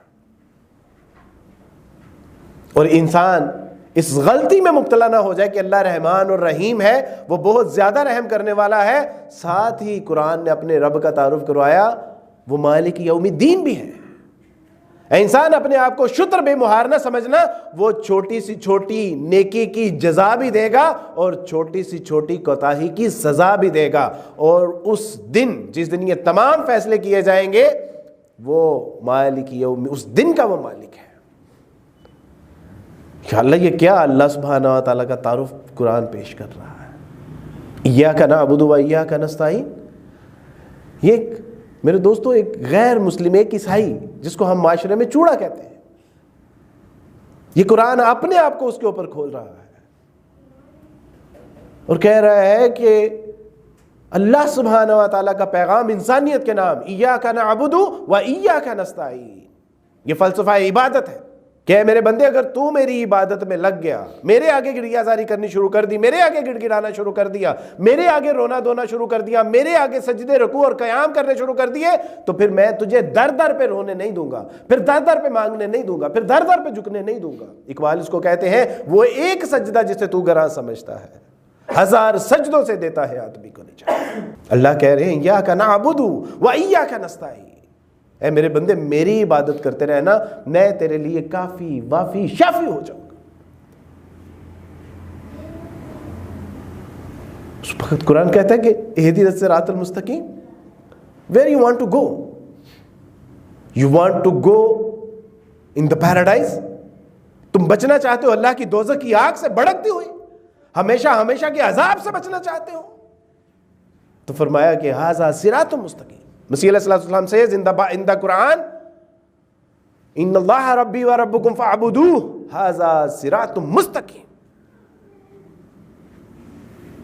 اور انسان اس غلطی میں مبتلا نہ ہو جائے کہ اللہ رحمان اور رحیم ہے، وہ بہت زیادہ رحم کرنے والا ہے، ساتھ ہی قرآن نے اپنے رب کا تعارف کروایا وہ مالک یوم الدین بھی ہے۔ انسان اپنے آپ کو شتر بے مہار نہ سمجھنا، وہ چھوٹی سی چھوٹی نیکی کی جزا بھی دے گا اور چھوٹی سی چھوٹی کوتاہی کی سزا بھی دے گا، اور اس دن جس دن یہ تمام فیصلے کیے جائیں گے وہ مالک یوم، اس دن کا وہ مالک ہے۔ انشاءاللہ یہ کیا اللہ سبحانہ و تعالیٰ کا تعارف قرآن پیش کر رہا ہے، ایاک نعبد و ایاک نستعین۔ یہ ایک میرے دوستو ایک غیر مسلم، ایک عیسائی جس کو ہم معاشرے میں چوڑا کہتے ہیں، یہ قرآن اپنے آپ کو اس کے اوپر کھول رہا ہے اور کہہ رہا ہے کہ اللہ سبحانہ و تعالیٰ کا پیغام انسانیت کے نام ایاک نعبد و ایاک نستعین، یہ فلسفہ عبادت ہے کہ میرے بندے اگر تو میری عبادت میں لگ گیا، میرے آگے گڑیا زاری کرنی شروع کر دی، میرے آگے گڑ گڑانا شروع کر دیا، میرے آگے رونا دھونا شروع کر دیا، میرے آگے سجدے رکوع اور قیام کرنے شروع کر دیے، تو پھر میں تجھے در در پہ رونے نہیں دوں گا، پھر در در پہ مانگنے نہیں دوں گا، پھر در در پہ جھکنے نہیں دوں گا۔ اقبال اس کو کہتے ہیں وہ ایک سجدہ جسے تو گراں سمجھتا ہے، ہزار سجدوں سے دیتا ہے آدمی کو نجات۔ اللہ کہہ رہے ہیں ایاک نعبد و ایاک نستعین، اے میرے بندے میری عبادت کرتے رہنا، میں تیرے لیے کافی وافی شافی ہو جاؤں گا۔ اس وقت قرآن کہتا ہے کہ اہدنا الصراط المستقیم، where you want to go? You want to go in the paradise؟ تم بچنا چاہتے ہو اللہ کی دوزخ کی آگ سے بھڑکتی ہوئی، ہمیشہ ہمیشہ کے عذاب سے بچنا چاہتے ہو، تو فرمایا کہ ھذا صراط مستقیم۔ مسیح علیہ السلام says in the Quran ان اللہ ربی و ربکم فاعبدوہ ھذا صراط مستقیم،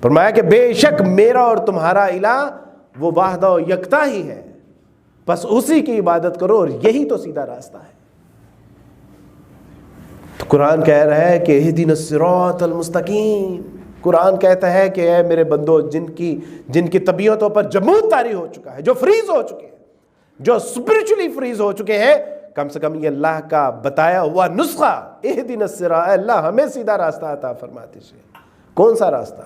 فرمایا کہ بے شک میرا اور تمہارا الہ وہ واحدہ و یکتا ہی ہے، بس اسی کی عبادت کرو اور یہی تو سیدھا راستہ ہے۔ تو قرآن کہہ رہا ہے کہ اہدنا الصراط المستقیم، قرآن کہتا ہے کہ اے میرے بندو جن کی طبیعتوں پر جمود طاری ہو چکا ہے، جو فریز ہو چکے ہیں، جو اسپرچولی فریز ہو چکے ہیں، کم سے کم یہ اللہ کا بتایا ہوا نسخہ اہدنا الصراط، اللہ ہمیں سیدھا راستہ عطا فرماتے سے۔ کون سا راستہ؟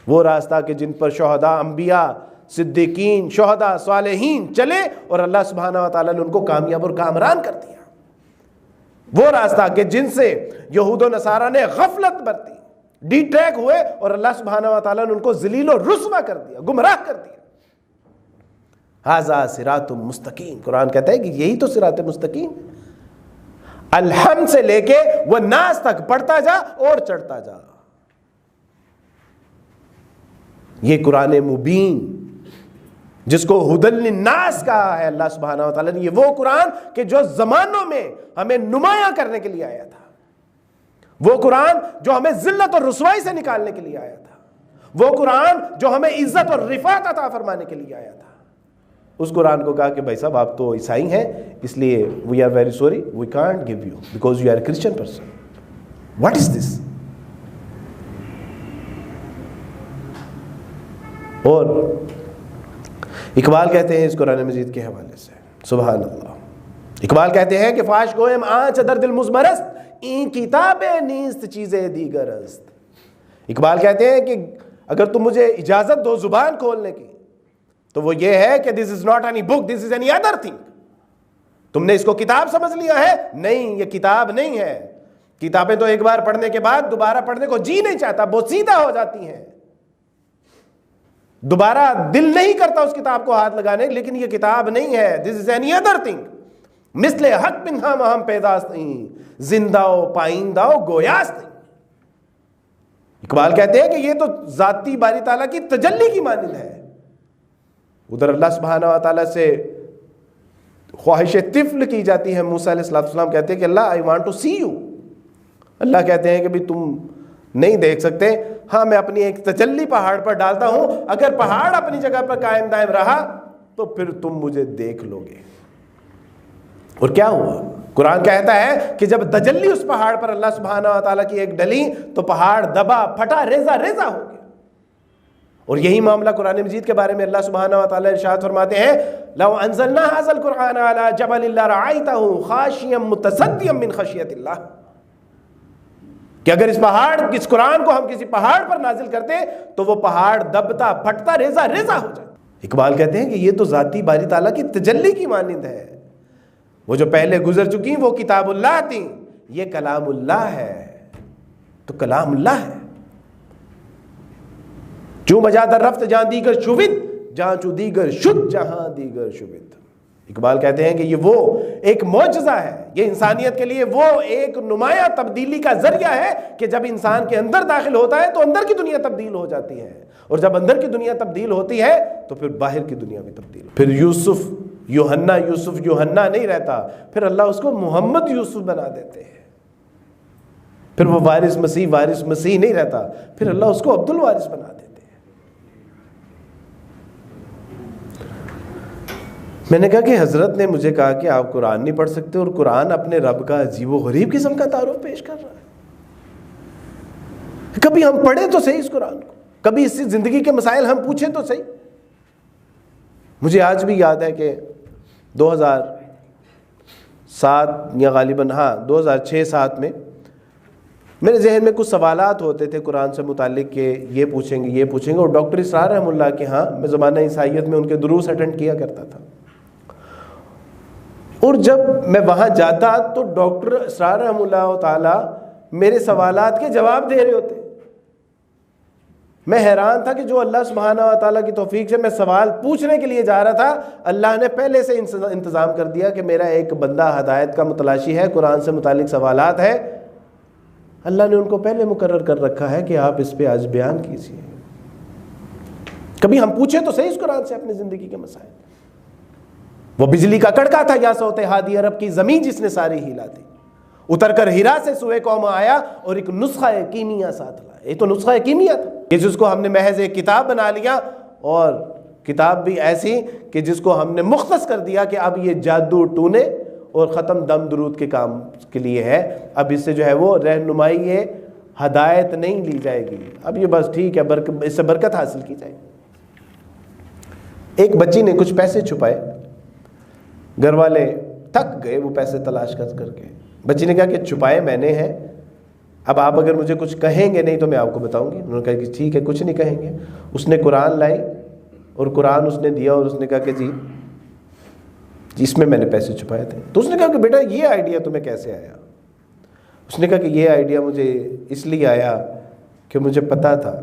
وہ راستہ کہ جن پر شہداء، انبیاء، صدیقین، شہداء، صالحین چلے اور اللہ سبحانہ و تعالیٰ نے ان کو کامیاب اور کامران کر دیا۔ وہ راستہ کہ جن سے یہود و نصارہ نے غفلت برتی، ڈی ٹریک ہوئے اور اللہ سبحانہ و تعالیٰ نے ان کو ذلیل و رسوا کر دیا، گمراہ کر دیا۔ ھذا صراط مستقیم، قرآن کہتا ہے کہ یہی تو صراط مستقیم، الحمد سے لے کے وہ ناس تک پڑھتا جا اور چڑھتا جا۔ یہ قرآن مبین جس کو ھدی للناس کہا ہے اللہ سبحانہ و تعالیٰ نے، یہ وہ قرآن کہ جو زمانوں میں ہمیں نمایاں کرنے کے لیے آیا تھا، وہ قرآن جو ہمیں ذلت اور رسوائی سے نکالنے کے لیے آیا تھا، وہ قرآن جو ہمیں عزت اور رفعت عطا فرمانے کے لیے آیا تھا۔ اس قرآن کو کہا کہ بھائی صاحب آپ تو عیسائی ہیں، اس لیے we are very sorry we can't give you because you are a Christian person. What is this? اور اقبال کہتے ہیں اس قرآن مجید کے حوالے سے، سبحان اللہ، اقبال کہتے ہیں کہ فاش گویم آنچ در دل مزمرست این کتاب نیست چیز دیگر است۔ اقبال کہتے ہیں کہ اگر تم مجھے اجازت دو زبان کھولنے کی تو وہ یہ ہے کہ this is not any book, this is any other thing۔ تم نے اس کو کتاب سمجھ لیا ہے؟ نہیں، یہ کتاب نہیں ہے۔ کتابیں تو ایک بار پڑھنے کے بعد دوبارہ پڑھنے کو جی نہیں چاہتا، بوسیدہ ہو جاتی ہیں، دوبارہ دل نہیں کرتا اس کتاب کو ہاتھ لگانے، لیکن یہ کتاب نہیں ہے۔ this is any other thing، مثل حق بن ہم پیداست نہیں، زندہ و پائندہ و گویاست نہیں۔ اقبال کہتے ہیں کہ یہ تو ذاتی باری تعالیٰ کی تجلی کی مانند ہے۔ ادھر اللہ سبحانہ و تعالیٰ سے خواہش طفل کی جاتی ہے، موسیٰ علیہ السلام کہتے ہیں کہ اللہ I want to see you۔ اللہ کہتے ہیں کہ بھی تم نہیں دیکھ سکتے، ہاں میں اپنی ایک تجلی پہاڑ پر ڈالتا ہوں، اگر پہاڑ اپنی جگہ پر قائم دائم رہا تو پھر تم مجھے دیکھ لو گے۔ اور کیا ہوا؟ قرآن کہتا ہے کہ جب تجلی اس پہاڑ پر اللہ سبحانہ و تعالیٰ کی ایک ڈلی تو پہاڑ دبا پھٹا ریزہ ریزہ ہو گیا۔ اور یہی معاملہ قرآن مجید کے بارے میں اللہ سبحانہ و تعالیٰ ارشاد فرماتے ہیں لو انزلنا هذا القرآن على جبل لرأيته خاشعا متصدعا من خشیۃ اللہ۔ کہ اگر اس قرآن کو ہم کسی پہاڑ پر نازل کرتے تو وہ پہاڑ دبتا پھٹتا ریزہ ریزہ ہو جاتا۔ اقبال کہتے ہیں کہ یہ تو ذاتی باری تعالیٰ کی تجلی کی مانند ہے، وہ جو پہلے گزر چکی وہ کتاب اللہ تھی، یہ کلام اللہ ہے، تو کلام اللہ ہے۔ جو مجا در رفت جہاں دیگر شوید، جہاں چو دیگر شد جہاں دیگر شوید۔ اقبال کہتے ہیں کہ یہ وہ ایک معجزہ ہے، یہ انسانیت کے لیے وہ ایک نمایاں تبدیلی کا ذریعہ ہے کہ جب انسان کے اندر داخل ہوتا ہے تو اندر کی دنیا تبدیل ہو جاتی ہے، اور جب اندر کی دنیا تبدیل ہوتی ہے تو پھر باہر کی دنیا بھی تبدیل ہوتی ہے۔ پھر یوسف یوحنا نہیں رہتا، پھر اللہ اس کو محمد یوسف بنا دیتے ہیں۔ پھر وہ وارث مسیح نہیں رہتا، پھر اللہ اس کو عبد الوارث بنا دیتے ہیں۔ میں نے کہا کہ حضرت نے مجھے کہا کہ آپ قرآن نہیں پڑھ سکتے، اور قرآن اپنے رب کا عجیب و غریب قسم کا تعارف پیش کر رہا ہے۔ کبھی ہم پڑھیں تو صحیح اس قرآن کو، کبھی اس سے زندگی کے مسائل ہم پوچھیں تو صحیح۔ مجھے آج بھی یاد ہے کہ 2007 یا غالباً 2006-07 میں میرے ذہن میں کچھ سوالات ہوتے تھے قرآن سے متعلق کہ یہ پوچھیں گے، اور ڈاکٹر اسرار رحمہ اللہ کے ہاں میں زمانہ عیسائیت میں ان کے دروس اٹینڈ کیا کرتا تھا، اور جب میں وہاں جاتا تو ڈاکٹر اسرار رحمہ اللہ تعالی میرے سوالات کے جواب دے رہے ہوتے۔ میں حیران تھا کہ جو اللہ سبحانہ و تعالیٰ کی توفیق سے میں سوال پوچھنے کے لیے جا رہا تھا، اللہ نے پہلے سے انتظام کر دیا کہ میرا ایک بندہ ہدایت کا متلاشی ہے، قرآن سے متعلق سوالات ہے، اللہ نے ان کو پہلے مقرر کر رکھا ہے کہ آپ اس پہ آج بیان کیجیے۔ کبھی ہم پوچھیں تو صحیح اس قرآن سے اپنی زندگی کے مسائل۔ وہ بجلی کا کڑکا تھا یا صوت ہادی عرب کی زمین جس نے ساری ہلا دی، اتر کر ہیرا سے سوئے قوم آیا اور ایک نسخہ کیمیا ساتھ لایا۔ یہ تو نسخہ کیمیا تھا، یہ جس کو ہم نے محض ایک کتاب بنا لیا، اور کتاب بھی ایسی کہ جس کو ہم نے مختص کر دیا کہ اب یہ جادو ٹونے اور ختم دم درود کے کام کے لیے ہے، اب اس سے جو ہے وہ رہنمائی ہے، ہدایت نہیں لی جائے گی، اب یہ بس ٹھیک ہے اس سے برکت حاصل کی جائے گی۔ ایک بچی نے کچھ پیسے چھپائے، گھر والے تھک گئے وہ پیسے تلاش کر کے، بچی نے کہا کہ چھپائے میں نے ہیں، اب آپ اگر مجھے کچھ کہیں گے نہیں تو میں آپ کو بتاؤں گی۔ انہوں نے کہا کہ ٹھیک ہے کچھ نہیں کہیں گے۔ اس نے قرآن لائی اور قرآن اس نے دیا، اور اس نے کہا کہ جی اس میں نے پیسے چھپائے تھے۔ تو اس نے کہا کہ بیٹا یہ آئیڈیا تمہیں کیسے آیا؟ اس نے کہا کہ یہ آئیڈیا مجھے اس لیے آیا کہ مجھے پتا تھا،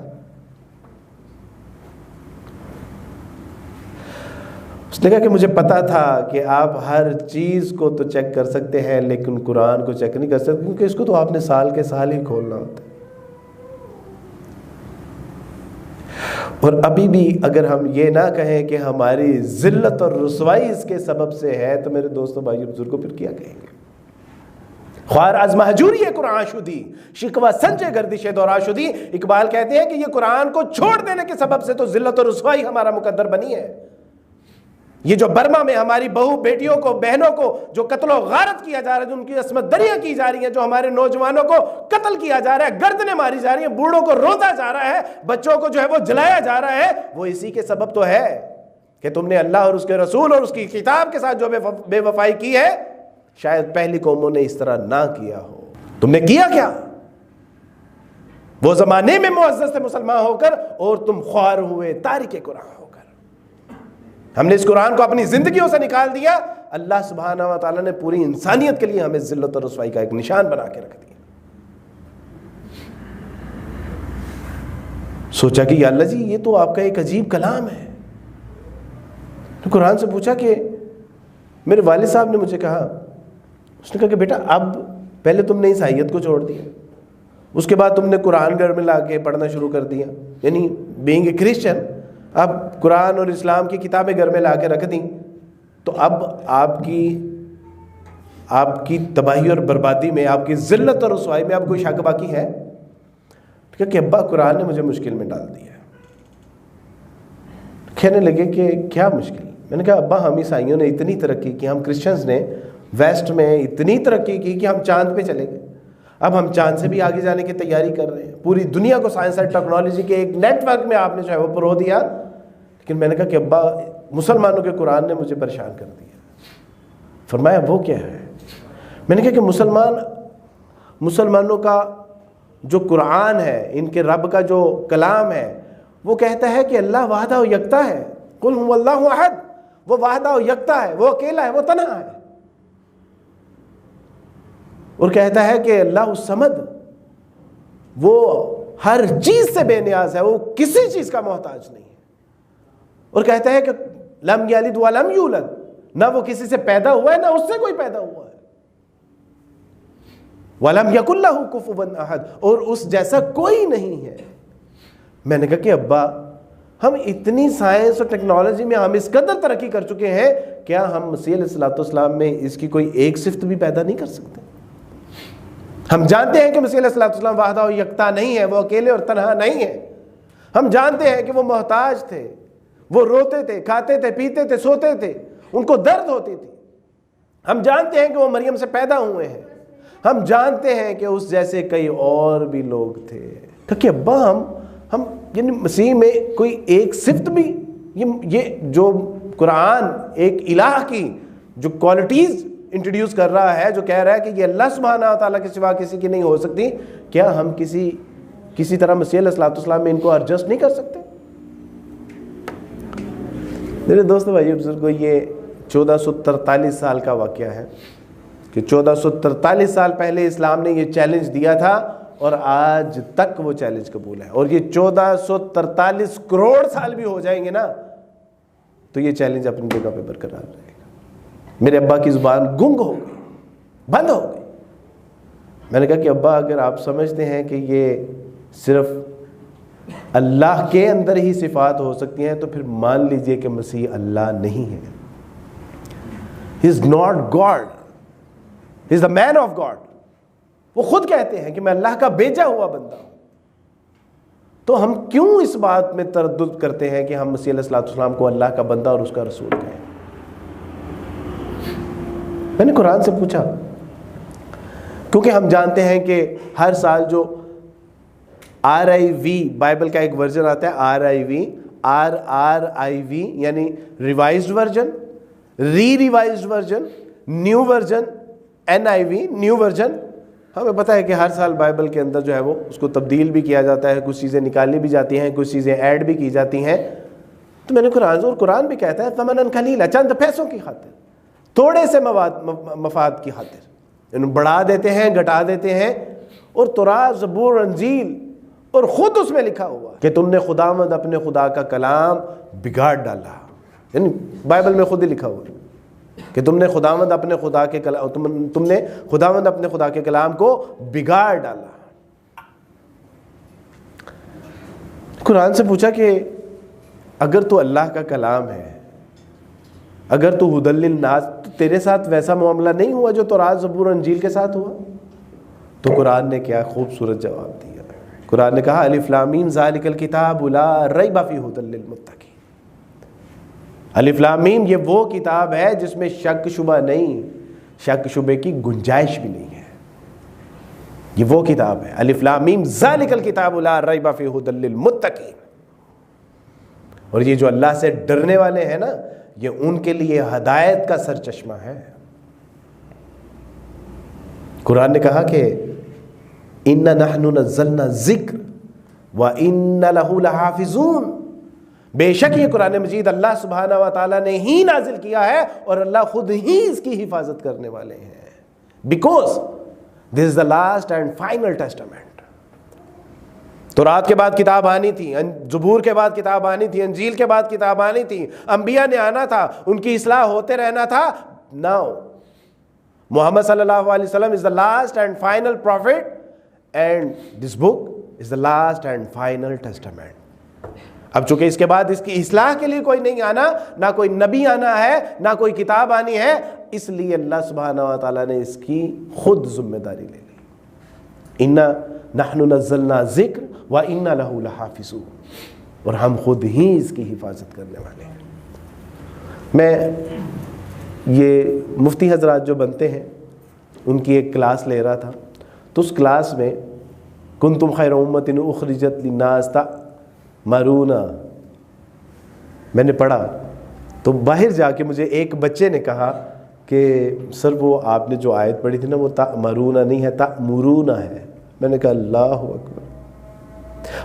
اس نے کہا کہ مجھے پتا تھا کہ آپ ہر چیز کو تو چیک کر سکتے ہیں لیکن قرآن کو چیک نہیں کر سکتے، کیونکہ اس کو تو آپ نے سال کے سال ہی کھولنا ہوتا ہے۔ اور ابھی بھی اگر ہم یہ نہ کہیں کہ ہماری ذلت اور رسوائی اس کے سبب سے ہے تو میرے دوستوں بھائیو بزرگوں پھر کیا کہیں گے؟ خوار از مہجوری قرآن شدی شکوہ سنجے گردش دورا شدی۔ اقبال کہتے ہیں کہ یہ قرآن کو چھوڑ دینے کے سبب سے تو ذلت اور رسوائی ہمارا مقدر بنی ہے۔ یہ جو برما میں ہماری بہو بیٹیوں کو بہنوں کو جو قتل و غارت کیا جا رہا ہے، جو ان کی عصمت دریاں کی جا رہی ہیں، جو ہمارے نوجوانوں کو قتل کیا جا رہا ہے، گردنیں ماری جا رہی ہیں، بوڑھوں کو روزا جا رہا ہے، بچوں کو جو ہے وہ جلایا جا رہا ہے، وہ اسی کے سبب تو ہے کہ تم نے اللہ اور اس کے رسول اور اس کی کتاب کے ساتھ جو بے وفائی کی ہے، شاید پہلی قوموں نے اس طرح نہ کیا ہو۔ تم نے کیا کیا؟ وہ زمانے میں معزز تھے مسلمان ہو کر، اور تم خوار ہوئے تارک قرآن ہو کر۔ ہم نے اس قرآن کو اپنی زندگیوں سے نکال دیا۔ اللہ سبحانہ و تعالیٰ نے پوری انسانیت کے لیے ہمیں ذلت اور رسوائی کا ایک نشان بنا کے رکھ دیا۔ سوچا کہ یا اللہ جی یہ تو آپ کا ایک عجیب کلام ہے۔ تو قرآن سے پوچھا کہ میرے والد صاحب نے مجھے کہا، اس نے کہا کہ بیٹا اب پہلے تم نے عیسائیت کو چھوڑ دیا، اس کے بعد تم نے قرآن گھر میں لا کے پڑھنا شروع کر دیا، یعنی بینگ اے کرسچن، اب قرآن اور اسلام کی کتابیں گھر میں لا کے رکھ دیں، تو اب آپ کی تباہی اور بربادی میں، آپ کی ذلت اور رسوائی میں اب کوئی شک باقی ہے؟ کہ ابا قرآن نے مجھے مشکل میں ڈال دیا ہے۔ کہنے لگے کہ کیا مشکل؟ میں نے کہا ابا ہم عیسائیوں نے اتنی ترقی کی، ہم کرسچنز نے ویسٹ میں اتنی ترقی کی کہ ہم چاند پہ چلے گئے، اب ہم چاند سے بھی آگے جانے کی تیاری کر رہے ہیں، پوری دنیا کو سائنس اور ٹیکنالوجی کے ایک نیٹ ورک میں آپ نے جو ہے وہ پرو دیا۔ لیکن میں نے کہا کہ ابا مسلمانوں کے قرآن نے مجھے پریشان کر دیا۔ فرمایا وہ کیا ہے؟ میں نے کہا کہ مسلمانوں کا جو قرآن ہے، ان کے رب کا جو کلام ہے، وہ کہتا ہے کہ اللہ وحدہ و یکتا ہے. قل هو اللہ احد، وہ وحدہ و یکتا ہے، وہ اکیلا ہے، وہ تنہا ہے. اور کہتا ہے کہ اللہ الصمد، وہ ہر چیز سے بے نیاز ہے، وہ کسی چیز کا محتاج نہیں ہے. اور کہتا ہے کہ لم یلد ولم یولد، نہ وہ کسی سے پیدا ہوا ہے نہ اس سے کوئی پیدا ہوا ہے. وَلَمْ يَكُنْ لَهُ كُفُوًا أَحَدٌ، اور اس جیسا کوئی نہیں ہے. میں نے کہا کہ ابا، ہم اتنی سائنس اور ٹیکنالوجی میں ہم اس قدر ترقی کر چکے ہیں، کیا ہم مسیح علیہ الصلوۃ والسلام میں اس کی کوئی ایک صفت بھی پیدا نہیں کر سکتے؟ ہم جانتے ہیں کہ مسیح علیہ الصلوۃ والسلام وحدہ و یکتا نہیں ہے، وہ اکیلے اور تنہا نہیں ہے. ہم جانتے ہیں کہ وہ محتاج تھے، وہ روتے تھے، کھاتے تھے، پیتے تھے، سوتے تھے، ان کو درد ہوتی تھی. ہم جانتے ہیں کہ وہ مریم سے پیدا ہوئے ہیں. ہم جانتے ہیں کہ اس جیسے کئی اور بھی لوگ تھے. کہ ابا ہم یعنی مسیح میں کوئی ایک صفت بھی، یہ جو قرآن ایک الہ کی جو کوالٹیز انٹروڈیوس کر رہا ہے، جو کہہ رہا ہے کہ یہ اللہ سبحانہ و تعالیٰ کے سوا کسی کی نہیں ہو سکتی، کیا ہم کسی طرح مسیح علیہ الصلوۃ والسلام میں ان کو ایڈجسٹ نہیں کر سکتے؟ میرے دوستو بھائی بزرگو، یہ 1443 سال کا واقعہ ہے کہ 1443 سال پہلے اسلام نے یہ چیلنج دیا تھا، اور آج تک وہ چیلنج قبول ہے. اور یہ 1443 کروڑ سال بھی ہو جائیں گے نا تو یہ چیلنج اپنی جگہ پہ برقرار رہے گا. میرے ابا کی زبان گنگ ہو گئی، بند ہو گئی. میں نے کہا کہ ابا، اگر آپ سمجھتے ہیں کہ یہ صرف اللہ کے اندر ہی صفات ہو سکتی ہیں تو پھر مان لیجئے کہ مسیح اللہ نہیں ہے. He is not God. He is the man of God. وہ خود کہتے ہیں کہ میں اللہ کا بھیجا ہوا بندہ ہوں. تو ہم کیوں اس بات میں تردد کرتے ہیں کہ ہم مسیح علیہ الصلوۃ والسلام کو اللہ کا بندہ اور اس کا رسول کہیں؟ میں نے قرآن سے پوچھا، کیونکہ ہم جانتے ہیں کہ ہر سال جو RIV بائبل کا ایک ورژن آتا ہے، RIV یعنی revised version, revised version, new version, NIV new version. ہمیں پتہ ہے کہ ہر سال بائبل کے اندر جو ہے وہ اس کو تبدیل بھی کیا جاتا ہے، کچھ چیزیں نکالی بھی جاتی ہیں، کچھ چیزیں ایڈ بھی کی جاتی ہیں. تو میں نے قرآن بھی کہتا ہے ثمناً قلیلا، چند پیسوں کی خاطر، تھوڑے سے مفاد کی خاطر بڑھا دیتے ہیں، گھٹا دیتے ہیں. اور توراۃ، زبور، انجیل، اور خود اس میں لکھا ہوا کہ تم نے خداوند اپنے خدا کا کلام بگاڑ ڈالا. یعنی بائبل میں خود ہی لکھا ہوا کہ تم نے خداوند اپنے خدا کے کلام تم نے خداوند اپنے خدا کے کلام کو بگاڑ ڈالا. قرآن سے پوچھا کہ اگر تو اللہ کا کلام ہے، اگر تو ہدی للناس، تو تیرے ساتھ ویسا معاملہ نہیں ہوا جو توراۃ، زبور، انجیل کے ساتھ ہوا؟ تو قرآن نے کیا خوبصورت جواب دیا. قرآن نے کہا الف لام میم ذالک الکتاب لا ریب فیہ ھدی للمتقین. الف لام میم یہ وہ کتاب ہے جس میں شک شبہ نہیں، شک شبے کی گنجائش بھی نہیں ہے. یہ وہ کتاب ہے، الف لام میم ذالک الکتاب لا ریب فیہ ھدی للمتقین. اور یہ جو اللہ سے ڈرنے والے ہیں نا، یہ ان کے لیے ہدایت کا سرچشمہ ہے. قرآن نے کہا کہ اِنَّا نَحْنُ نَزَّلْنَا الذِّکْرَ وَإِنَّا لَهُ لَحَافِظُونَ. بے شک یہ قرآن مجید اللہ سبحانہ و تعالیٰ نے ہی نازل کیا ہے اور اللہ خود ہی اس کی حفاظت کرنے والے ہیں. Because this is the last and final Testament. تورات کے بعد کتاب آنی تھی، زبور کے بعد کتاب آنی تھی، انجیل کے بعد کتاب آنی تھی، انبیاء نے آنا تھا، ان کی اصلاح ہوتے رہنا تھا. ناؤ محمد صلی اللہ علیہ وسلم is the last and final prophet and this book is the last and final testament. اب چونکہ اس کے بعد اس کی اصلاح کے لیے کوئی نہیں آنا، نہ کوئی نبی آنا ہے، نہ کوئی کتاب آنی ہے، اس لیے اللہ سبحانہ و تعالیٰ نے اس کی خود ذمہ داری لے لی. اِنَّا نَحْنُ نَزَّلْنَا الذِّکْرَ وَإِنَّا لَهُ لَحَافِظُونَ. اور ہم خود ہی اس کی حفاظت کرنے والے ہیں. میں یہ مفتی حضرات جو بنتے ہیں ان کی ایک کلاس لے رہا تھا، تو اس کلاس میں کنتم خیر امۃ اخرجت للناس تأمرون میں نے پڑھا. تو باہر جا کے مجھے ایک بچے نے کہا کہ سر وہ آپ نے جو آیت پڑھی تھی نا وہ تأمرون نہیں ہے، تأمرون ہے. میں نے کہا اللہ اکبر،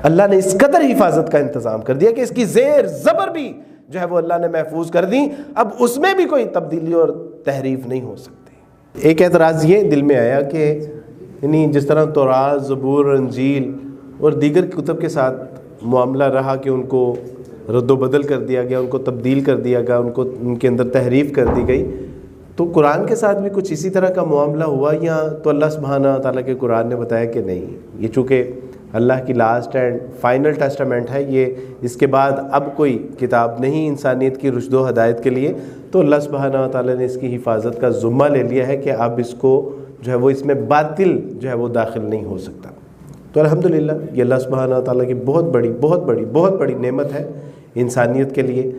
اللہ نے اس قدر حفاظت کا انتظام کر دیا کہ اس کی زیر زبر بھی جو ہے وہ اللہ نے محفوظ کر دی، اب اس میں بھی کوئی تبدیلی اور تحریف نہیں ہو سکتی۔ ایک اعتراض یہ دل میں آیا کہ یعنی جس طرح تورات، زبور، انجیل اور دیگر کتب کے ساتھ معاملہ رہا کہ ان کو رد و بدل کر دیا گیا، ان کو تبدیل کر دیا گیا، ان کے اندر تحریف کر دی گئی، تو قرآن کے ساتھ بھی کچھ اسی طرح کا معاملہ ہوا یا تو اللہ سبحانہ تعالیٰ کے قرآن نے بتایا کہ نہیں، یہ چونکہ اللہ کی لاسٹ اینڈ فائنل ٹیسٹامنٹ ہے، یہ اس کے بعد اب کوئی کتاب نہیں انسانیت کی رشد و ہدایت کے لیے، تو اللہ سبحانہ تعالیٰ نے اس کی حفاظت کا ذمہ لے لیا ہے کہ اب اس کو جو ہے وہ اس میں باطل جو ہے وہ داخل نہیں ہو سکتا۔ تو الحمدللہ یہ اللہ سبحانہ تعالیٰ کی بہت بڑی نعمت ہے انسانیت کے لیے۔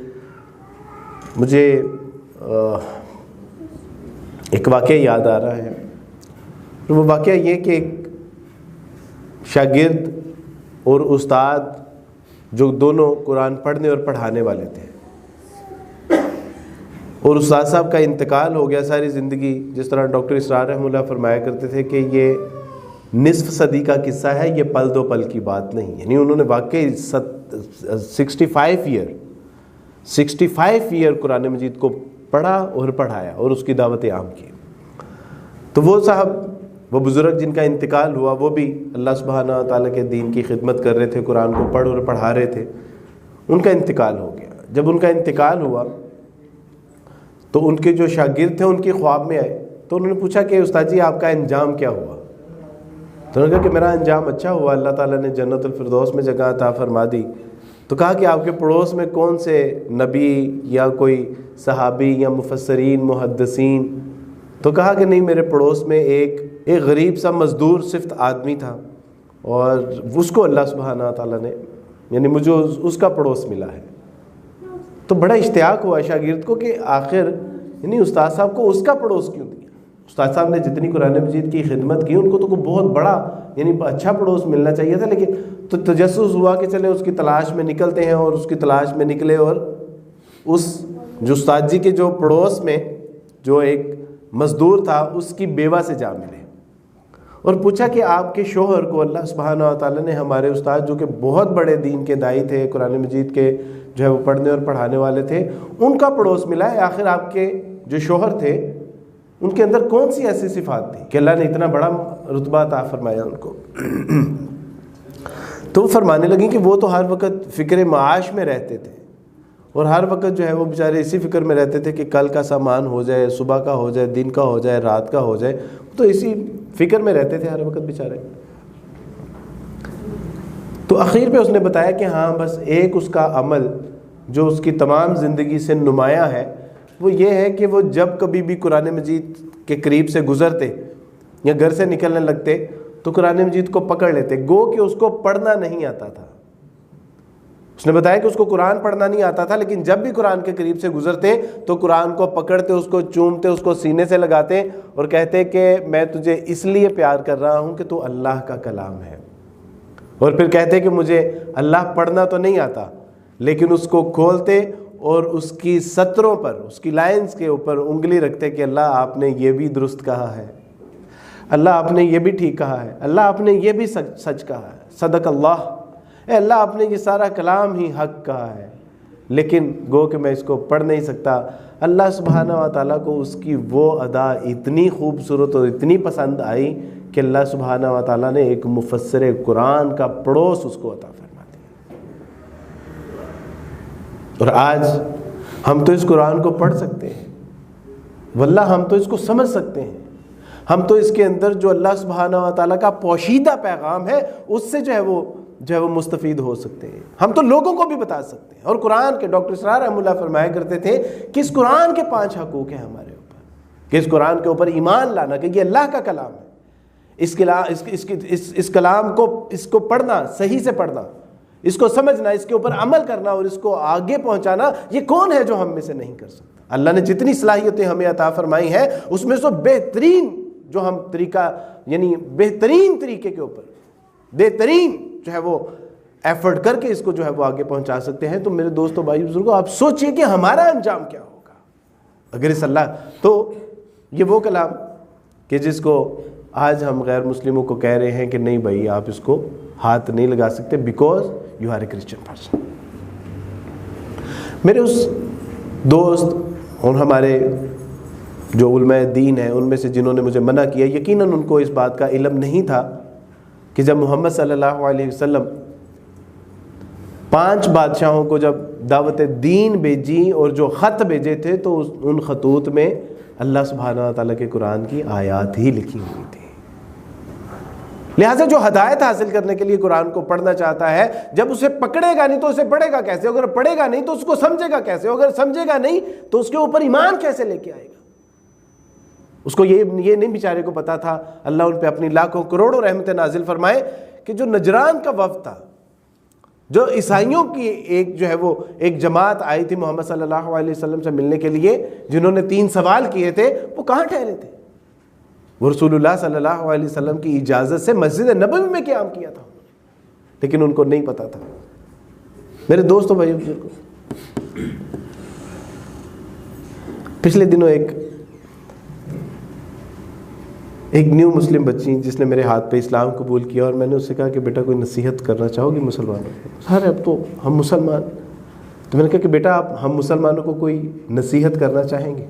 مجھے ایک واقعہ یاد آ رہا ہے، وہ واقعہ یہ کہ ایک شاگرد اور استاد جو دونوں قرآن پڑھنے اور پڑھانے والے تھے، اور استاد صاحب کا انتقال ہو گیا ساری زندگی، جس طرح ڈاکٹر اسرار رحمہ اللہ فرمایا کرتے تھے کہ یہ نصف صدی کا قصہ ہے، یہ پل دو پل کی بات نہیں، یعنی انہوں نے واقعی 65 ایئر قرآن مجید کو پڑھا اور پڑھایا اور اس کی دعوت عام کی۔ تو وہ صاحب، وہ بزرگ جن کا انتقال ہوا، وہ بھی اللہ سبحانہ تعالیٰ کے دین کی خدمت کر رہے تھے، قرآن کو پڑھ اور پڑھا رہے تھے، ان کا انتقال ہو گیا۔ جب ان کا انتقال ہوا تو ان کے جو شاگرد تھے ان کی خواب میں آئے، تو انہوں نے پوچھا کہ استاد جی آپ کا انجام کیا ہوا؟ تو انہوں نے کہا کہ میرا انجام اچھا ہوا، اللہ تعالیٰ نے جنت الفردوس میں جگہ عطا فرما دی۔ تو کہا کہ آپ کے پڑوس میں کون سے نبی یا کوئی صحابی یا مفسرین، محدثین؟ تو کہا کہ نہیں، میرے پڑوس میں ایک غریب سا مزدور صفت آدمی تھا، اور اس کو اللہ سبحانہ تعالیٰ نے، یعنی مجھے اس کا پڑوس ملا ہے۔ تو بڑا اشتیاق ہوا شاگرد کو کہ آخر یعنی استاد صاحب کو اس کا پڑوس کیوں دیا؟ استاد صاحب نے جتنی قرآن مجید کی خدمت کی، ان کو تو کوئی بہت بڑا یعنی اچھا پڑوس ملنا چاہیے تھا، لیکن تو تجسس ہوا کہ چلے اس کی تلاش میں نکلتے ہیں، اور اس کی تلاش میں نکلے اور اس جو استاد جی کے جو پڑوس میں جو ایک مزدور تھا اس کی بیوہ سے جا ملے اور پوچھا کہ آپ کے شوہر کو اللہ سبحانہ و تعالیٰ نے، ہمارے استاد جو کہ بہت بڑے دین کے داعی تھے، قرآن مجید کے جو ہے وہ پڑھنے اور پڑھانے والے تھے، ان کا پڑوس ملا ہے، آخر آپ کے جو شوہر تھے ان کے اندر کون سی ایسی صفات تھی کہ اللہ نے اتنا بڑا رتبہ عطا فرمایا ان کو؟ تو وہ فرمانے لگیں کہ وہ تو ہر وقت فکر معاش میں رہتے تھے، اور ہر وقت جو ہے وہ بیچارے اسی فکر میں رہتے تھے کہ کل کا سامان ہو جائے، صبح کا ہو جائے، دن کا ہو جائے، رات کا ہو جائے، تو اسی فکر میں رہتے تھے ہر وقت بیچارے۔ تو اخیر پہ اس نے بتایا کہ ہاں بس ایک اس کا عمل جو اس کی تمام زندگی سے نمایاں ہے وہ یہ ہے کہ وہ جب کبھی بھی قرآن مجید کے قریب سے گزرتے یا گھر سے نکلنے لگتے تو قرآن مجید کو پکڑ لیتے، گو کہ اس کو پڑھنا نہیں آتا تھا۔ اس نے بتایا کہ اس کو قرآن پڑھنا نہیں آتا تھا، لیکن جب بھی قرآن کے قریب سے گزرتے تو قرآن کو پکڑتے، اس کو چومتے، اس کو سینے سے لگاتے اور کہتے کہ میں تجھے اس لیے پیار کر رہا ہوں کہ تو اللہ کا کلام ہے، اور پھر کہتے کہ مجھے اللہ پڑھنا تو نہیں آتا، لیکن اس کو کھولتے اور اس کی سطروں پر، اس کی لائنز کے اوپر انگلی رکھتے کہ اللہ آپ نے یہ بھی درست کہا ہے، اللہ آپ نے یہ بھی ٹھیک کہا ہے، اللہ آپ نے یہ بھی سچ کہا ہے، صدق اللہ، اے اللہ آپ نے یہ سارا کلام ہی حق کہا ہے، لیکن گو کہ میں اس کو پڑھ نہیں سکتا۔ اللہ سبحانہ و تعالیٰ کو اس کی وہ ادا اتنی خوبصورت اور اتنی پسند آئی کہ اللہ سبحانہ و تعالیٰ نے ایک مفسر قرآن کا پڑوس اس کو عطا فرما دیا۔ اور آج ہم تو اس قرآن کو پڑھ سکتے ہیں، واللہ ہم تو اس کو سمجھ سکتے ہیں، ہم تو اس کے اندر جو اللہ سبحانہ و تعالیٰ کا پوشیدہ پیغام ہے اس سے جو ہے وہ مستفید ہو سکتے ہیں، ہم تو لوگوں کو بھی بتا سکتے ہیں۔ اور قرآن کے ڈاکٹر اسرار رحمہ اللہ فرمایا کرتے تھے کہ اس قرآن کے 5 حقوق ہیں ہمارے اوپر، کہ اس قرآن کے اوپر ایمان لانا کہ یہ اللہ کا کلام ہے، اس کلام کو، اس کو پڑھنا، صحیح سے پڑھنا، اس کو سمجھنا، اس کے اوپر عمل کرنا اور اس کو آگے پہنچانا، یہ کون ہے جو ہم میں سے نہیں کر سکتا؟ اللہ نے جتنی صلاحیتیں ہمیں عطا فرمائی ہیں اس میں سے بہترین جو ہم طریقہ، یعنی بہترین طریقے کے اوپر بہترین جو ہے وہ ایفرٹ کر کے اس کو جو ہے وہ آگے پہنچا سکتے ہیں۔ تو میرے دوستو، بھائی بزرگوں، آپ سوچئے کہ ہمارا انجام کیا ہوگا اگر اس اللہ، تو یہ وہ کلام کہ جس کو آج ہم غیر مسلموں کو کہہ رہے ہیں کہ نہیں بھائی آپ اس کو ہاتھ نہیں لگا سکتے because you are a Christian person. میرے اس دوست اور ہمارے جو علماء دین ہیں ان میں سے جنہوں نے مجھے منع کیا، یقیناً ان کو اس بات کا علم نہیں تھا کہ جب محمد صلی اللہ علیہ وسلم 5 بادشاہوں کو جب دعوت دین بھیجی اور جو خط بھیجے تھے تو ان خطوط میں اللہ سبحانہ و تعالیٰ کے قرآن کی آیات ہی لکھی ہوئی تھی. لہٰذا جو ہدایت حاصل کرنے کے لیے قرآن کو پڑھنا چاہتا ہے، جب اسے پکڑے گا نہیں تو اسے پڑھے گا کیسے؟ اگر پڑھے گا نہیں تو اس کو سمجھے گا کیسے؟ اگر سمجھے گا نہیں تو اس کے اوپر ایمان کیسے لے کے آئے گا؟ اس کو یہ نہیں بیچارے کو پتا تھا. اللہ ان پہ اپنی لاکھوں کروڑوں رحمتیں نازل فرمائے کہ جو نجران کا وفد تھا، جو عیسائیوں کی ایک جماعت آئی تھی محمد صلی اللہ علیہ وسلم سے ملنے کے لیے، جنہوں نے 3 سوال کیے تھے، وہ کہاں ٹھہرے تھے؟ وہ رسول اللہ صلی اللہ علیہ وسلم کی اجازت سے مسجد نبوی میں قیام کیا تھا، لیکن ان کو نہیں پتا تھا. میرے دوستوں بھائیوں بزرگوں، پچھلے دنوں ایک نیو مسلم بچی جس نے میرے ہاتھ پہ اسلام قبول کیا، اور میں نے اس سے کہا کہ بیٹا کوئی نصیحت کرنا چاہو گی مسلمانوں کو؟ سر اب تو ہم مسلمان. تو میں نے کہا کہ بیٹا آپ ہم مسلمانوں کو کوئی نصیحت کرنا چاہیں گے؟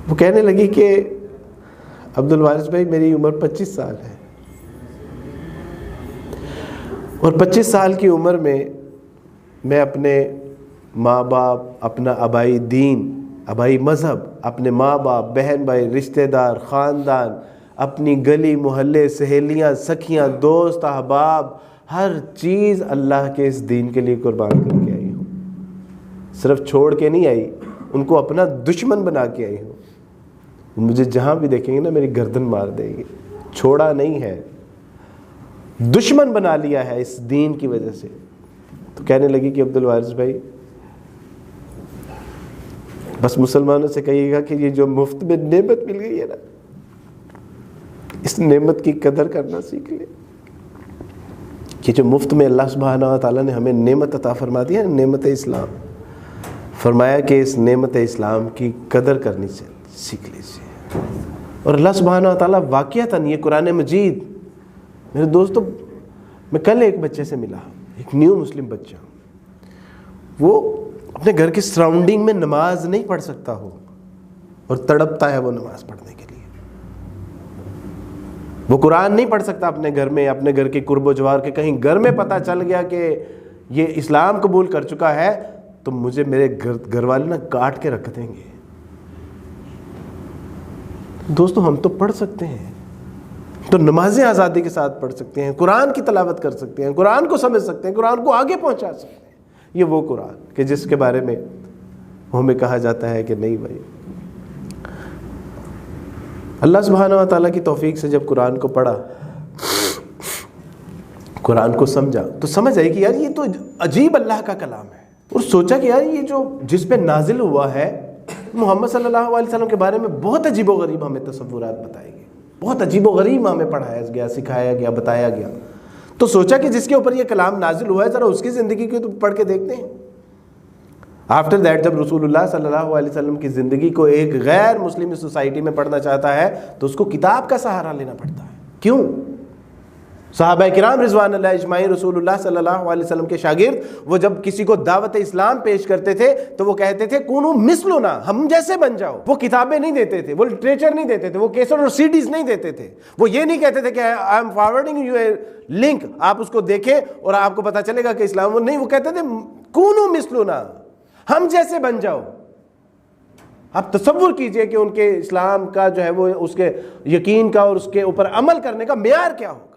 وہ کہنے لگی کہ عبد الوارث بھائی میری عمر 25 سال ہے، اور 25 سال کی عمر میں اپنے ماں باپ، اپنا آبائی دین، آبائی مذہب، اپنے ماں باپ، بہن بھائی، رشتہ دار، خاندان، اپنی گلی محلے، سہیلیاں، سکھیاں، دوست، احباب، ہر چیز اللہ کے اس دین کے لیے قربان کر کے آئی ہوں. صرف چھوڑ کے نہیں آئی، ان کو اپنا دشمن بنا کے آئی ہوں. مجھے جہاں بھی دیکھیں گے نا میری گردن مار دے گی. چھوڑا نہیں ہے، دشمن بنا لیا ہے اس دین کی وجہ سے. تو کہنے لگی کہ عبد الوارث بھائی بس مسلمانوں سے کہیے گا کہ یہ جو مفت میں نعمت مل گئی ہے نا، اس نعمت کی قدر کرنا سیکھ لے. کہ جو مفت میں اللہ سبحانہ و تعالیٰ نے ہمیں نعمت عطا فرما دی ہے، نعمت اسلام، فرمایا کہ اس نعمت اسلام کی قدر کرنی سے سیکھ لیجیے. اور اللہ سبحانہ و تعالیٰ واقعتاً یہ قرآن مجید، میرے دوستو میں کل ایک بچے سے ملا، ایک نیو مسلم بچہ، وہ اپنے گھر کی سراؤنڈنگ میں نماز نہیں پڑھ سکتا ہو اور تڑپتا ہے وہ نماز پڑھنے کے لیے. وہ قرآن نہیں پڑھ سکتا اپنے گھر میں، اپنے گھر کے قرب و جوار کے. کہیں گھر میں پتہ چل گیا کہ یہ اسلام قبول کر چکا ہے تو مجھے میرے گھر والے نا کاٹ کے رکھ دیں گے. دوستو ہم تو پڑھ سکتے ہیں، تو نمازیں آزادی کے ساتھ پڑھ سکتے ہیں، قرآن کی تلاوت کر سکتے ہیں، قرآن کو سمجھ سکتے ہیں، قرآن کو آگے پہنچا سکتے ہیں. یہ وہ قرآن کہ جس کے بارے میں ہمیں کہا جاتا ہے کہ نہیں بھائی. اللہ سبحانہ و تعالیٰ کی توفیق سے جب قرآن کو پڑھا، قرآن کو سمجھا، تو سمجھ آئی کہ یار یہ تو عجیب اللہ کا کلام ہے. اور سوچا کہ یار یہ جو جس پہ نازل ہوا ہے محمد صلی اللہ علیہ وسلم کے بارے میں بہت عجیب و غریب ہمیں تصورات بتائے گئے، بہت عجیب و غریب ہمیں پڑھایا گیا، سکھایا گیا، بتایا گیا. تو سوچا کہ جس کے اوپر یہ کلام نازل ہوا ہے ذرا اس کی زندگی کو تو پڑھ کے دیکھتے ہیں. آفٹر دیٹ جب رسول اللہ صلی اللہ علیہ وسلم کی زندگی کو ایک غیر مسلم سوسائٹی میں پڑھنا چاہتا ہے تو اس کو کتاب کا سہارا لینا پڑتا ہے. کیوں؟ صحابہ کرام رضوان اللہ اجمعین رسول اللہ صلی اللہ علیہ وسلم کے شاگرد، وہ جب کسی کو دعوت اسلام پیش کرتے تھے تو وہ کہتے تھے کونو مثلنا، ہم جیسے بن جاؤ. وہ کتابیں نہیں دیتے تھے، وہ لٹریچر نہیں دیتے تھے، وہ کیسٹ اور سیڈیز نہیں دیتے تھے. وہ یہ نہیں کہتے تھے کہ I am forwarding you a link, آپ اس کو دیکھیں اور آپ کو پتہ چلے گا کہ اسلام. وہ نہیں، وہ کہتے تھے کونو مثلنا، ہم جیسے بن جاؤ. آپ تصور کیجئے کہ ان کے اسلام کا جو ہے وہ اس کے یقین کا اور اس کے اوپر عمل کرنے کا معیار کیا ہوگا.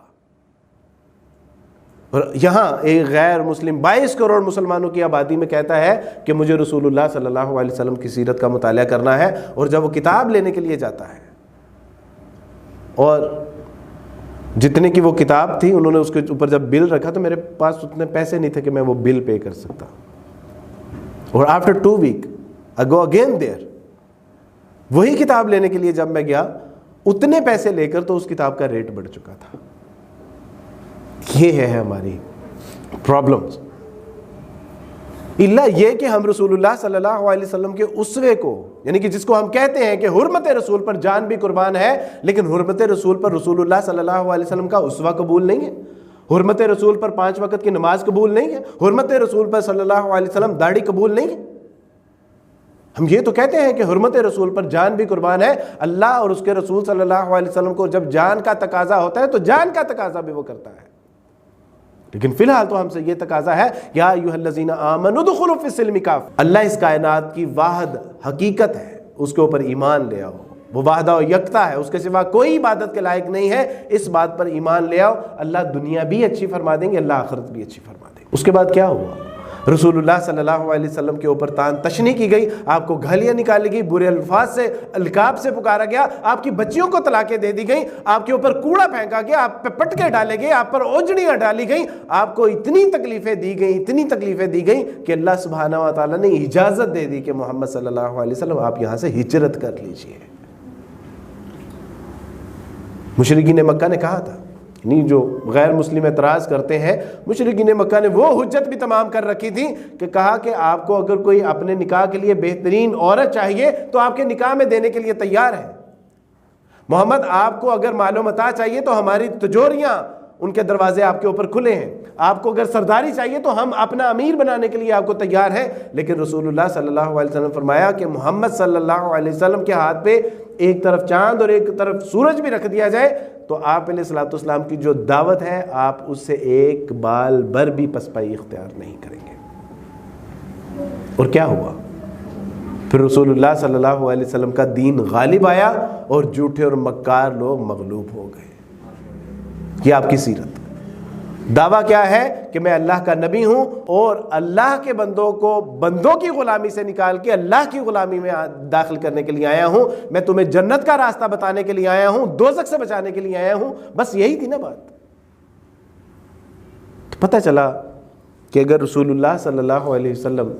اور یہاں ایک غیر مسلم 22 کروڑ مسلمانوں کی آبادی میں کہتا ہے کہ مجھے رسول اللہ صلی اللہ علیہ وسلم کی سیرت کا مطالعہ کرنا ہے. اور جب وہ کتاب لینے کے لیے جاتا ہے اور جتنے کی وہ کتاب تھی انہوں نے اس کے اوپر جب بل رکھا تو میرے پاس اتنے پیسے نہیں تھے کہ میں وہ بل پے کر سکتا. اور after 2 weeks I go again there، وہی کتاب لینے کے لیے جب میں گیا اتنے پیسے لے کر تو اس کتاب کا ریٹ بڑھ چکا تھا. یہ ہے ہماری پرابلمز. اللہ یہ کہ ہم رسول اللہ صلی اللہ علیہ وسلم کے اسوے کو، یعنی کہ جس کو ہم کہتے ہیں کہ حرمت رسول پر جان بھی قربان ہے، لیکن حرمت رسول پر رسول اللہ صلی اللہ علیہ وسلم کا اسوہ قبول نہیں ہے، حرمت رسول پر 5 وقت کی نماز قبول نہیں ہے، حرمت رسول پر صلی اللہ علیہ وسلم داڑھی قبول نہیں ہے. ہم یہ تو کہتے ہیں کہ حرمت رسول پر جان بھی قربان ہے. اللہ اور اس کے رسول صلی اللہ علیہ وسلم کو جب جان کا تقاضا ہوتا ہے تو جان کا تقاضا بھی وہ کرتا ہے. لیکن فی الحال تو ہم سے یہ تقاضا ہے، یا ایھا الذین آمنوا ادخلوا فی السلم کافہ. اللہ اس کائنات کی واحد حقیقت ہے، اس کے اوپر ایمان لے آؤ. وہ وحدہ و یکتا ہے، اس کے سوا کوئی عبادت کے لائق نہیں ہے. اس بات پر ایمان لے آؤ. اللہ دنیا بھی اچھی فرما دیں گے، اللہ آخرت بھی اچھی فرما دیں گے. اس کے بعد کیا ہوا؟ رسول اللہ صلی اللہ علیہ وسلم کے اوپر تان تشنی کی گئی، آپ کو گالیاں نکالی گئی، برے الفاظ سے القاب سے پکارا گیا، آپ کی بچیوں کو طلاقیں دے دی گئیں، آپ کے اوپر کوڑا پھینکا گیا، آپ پہ پٹکے ڈالے گئے، آپ پر اوجڑیاں ڈالی گئیں، آپ کو اتنی تکلیفیں دی گئیں کہ اللہ سبحانہ و تعالیٰ نے اجازت دے دی کہ محمد صلی اللہ علیہ وسلم آپ یہاں سے ہجرت کر لیجئے. مشرکین مکہ نے کہا تھا، نہیں جو غیر مسلم اعتراض کرتے ہیں، مشرکین مکہ نے وہ حجت بھی تمام کر رکھی تھی کہ کہا کہ آپ کو اگر کوئی اپنے نکاح کے لیے بہترین عورت چاہیے تو آپ کے نکاح میں دینے کے لیے تیار ہے. محمد آپ کو اگر مال و متاع چاہیے تو ہماری تجوریاں، ان کے دروازے آپ کے اوپر کھلے ہیں. آپ کو اگر سرداری چاہیے تو ہم اپنا امیر بنانے کے لیے آپ کو تیار ہیں. لیکن رسول اللہ صلی اللہ علیہ وسلم فرمایا کہ محمد صلی اللہ علیہ وسلم کے ہاتھ پہ ایک طرف چاند اور ایک طرف سورج بھی رکھ دیا جائے تو آپ علیہ الصلوۃ والسلام کی جو دعوت ہے آپ اس سے ایک بال بر بھی پسپائی اختیار نہیں کریں گے. اور کیا ہوا؟ پھر رسول اللہ صلی اللہ علیہ وسلم کا دین غالب آیا اور جھوٹے اور مکار لوگ مغلوب ہو گئے. یہ آپ کی سیرت. دعویٰ کیا ہے کہ میں اللہ کا نبی ہوں اور اللہ کے بندوں کو بندوں کی غلامی سے نکال کے اللہ کی غلامی میں داخل کرنے کے لیے آیا ہوں. میں تمہیں جنت کا راستہ بتانے کے لیے آیا ہوں، دوزخ سے بچانے کے لیے آیا ہوں. بس یہی تھی نا بات. تو پتہ چلا کہ اگر رسول اللہ صلی اللہ علیہ وسلم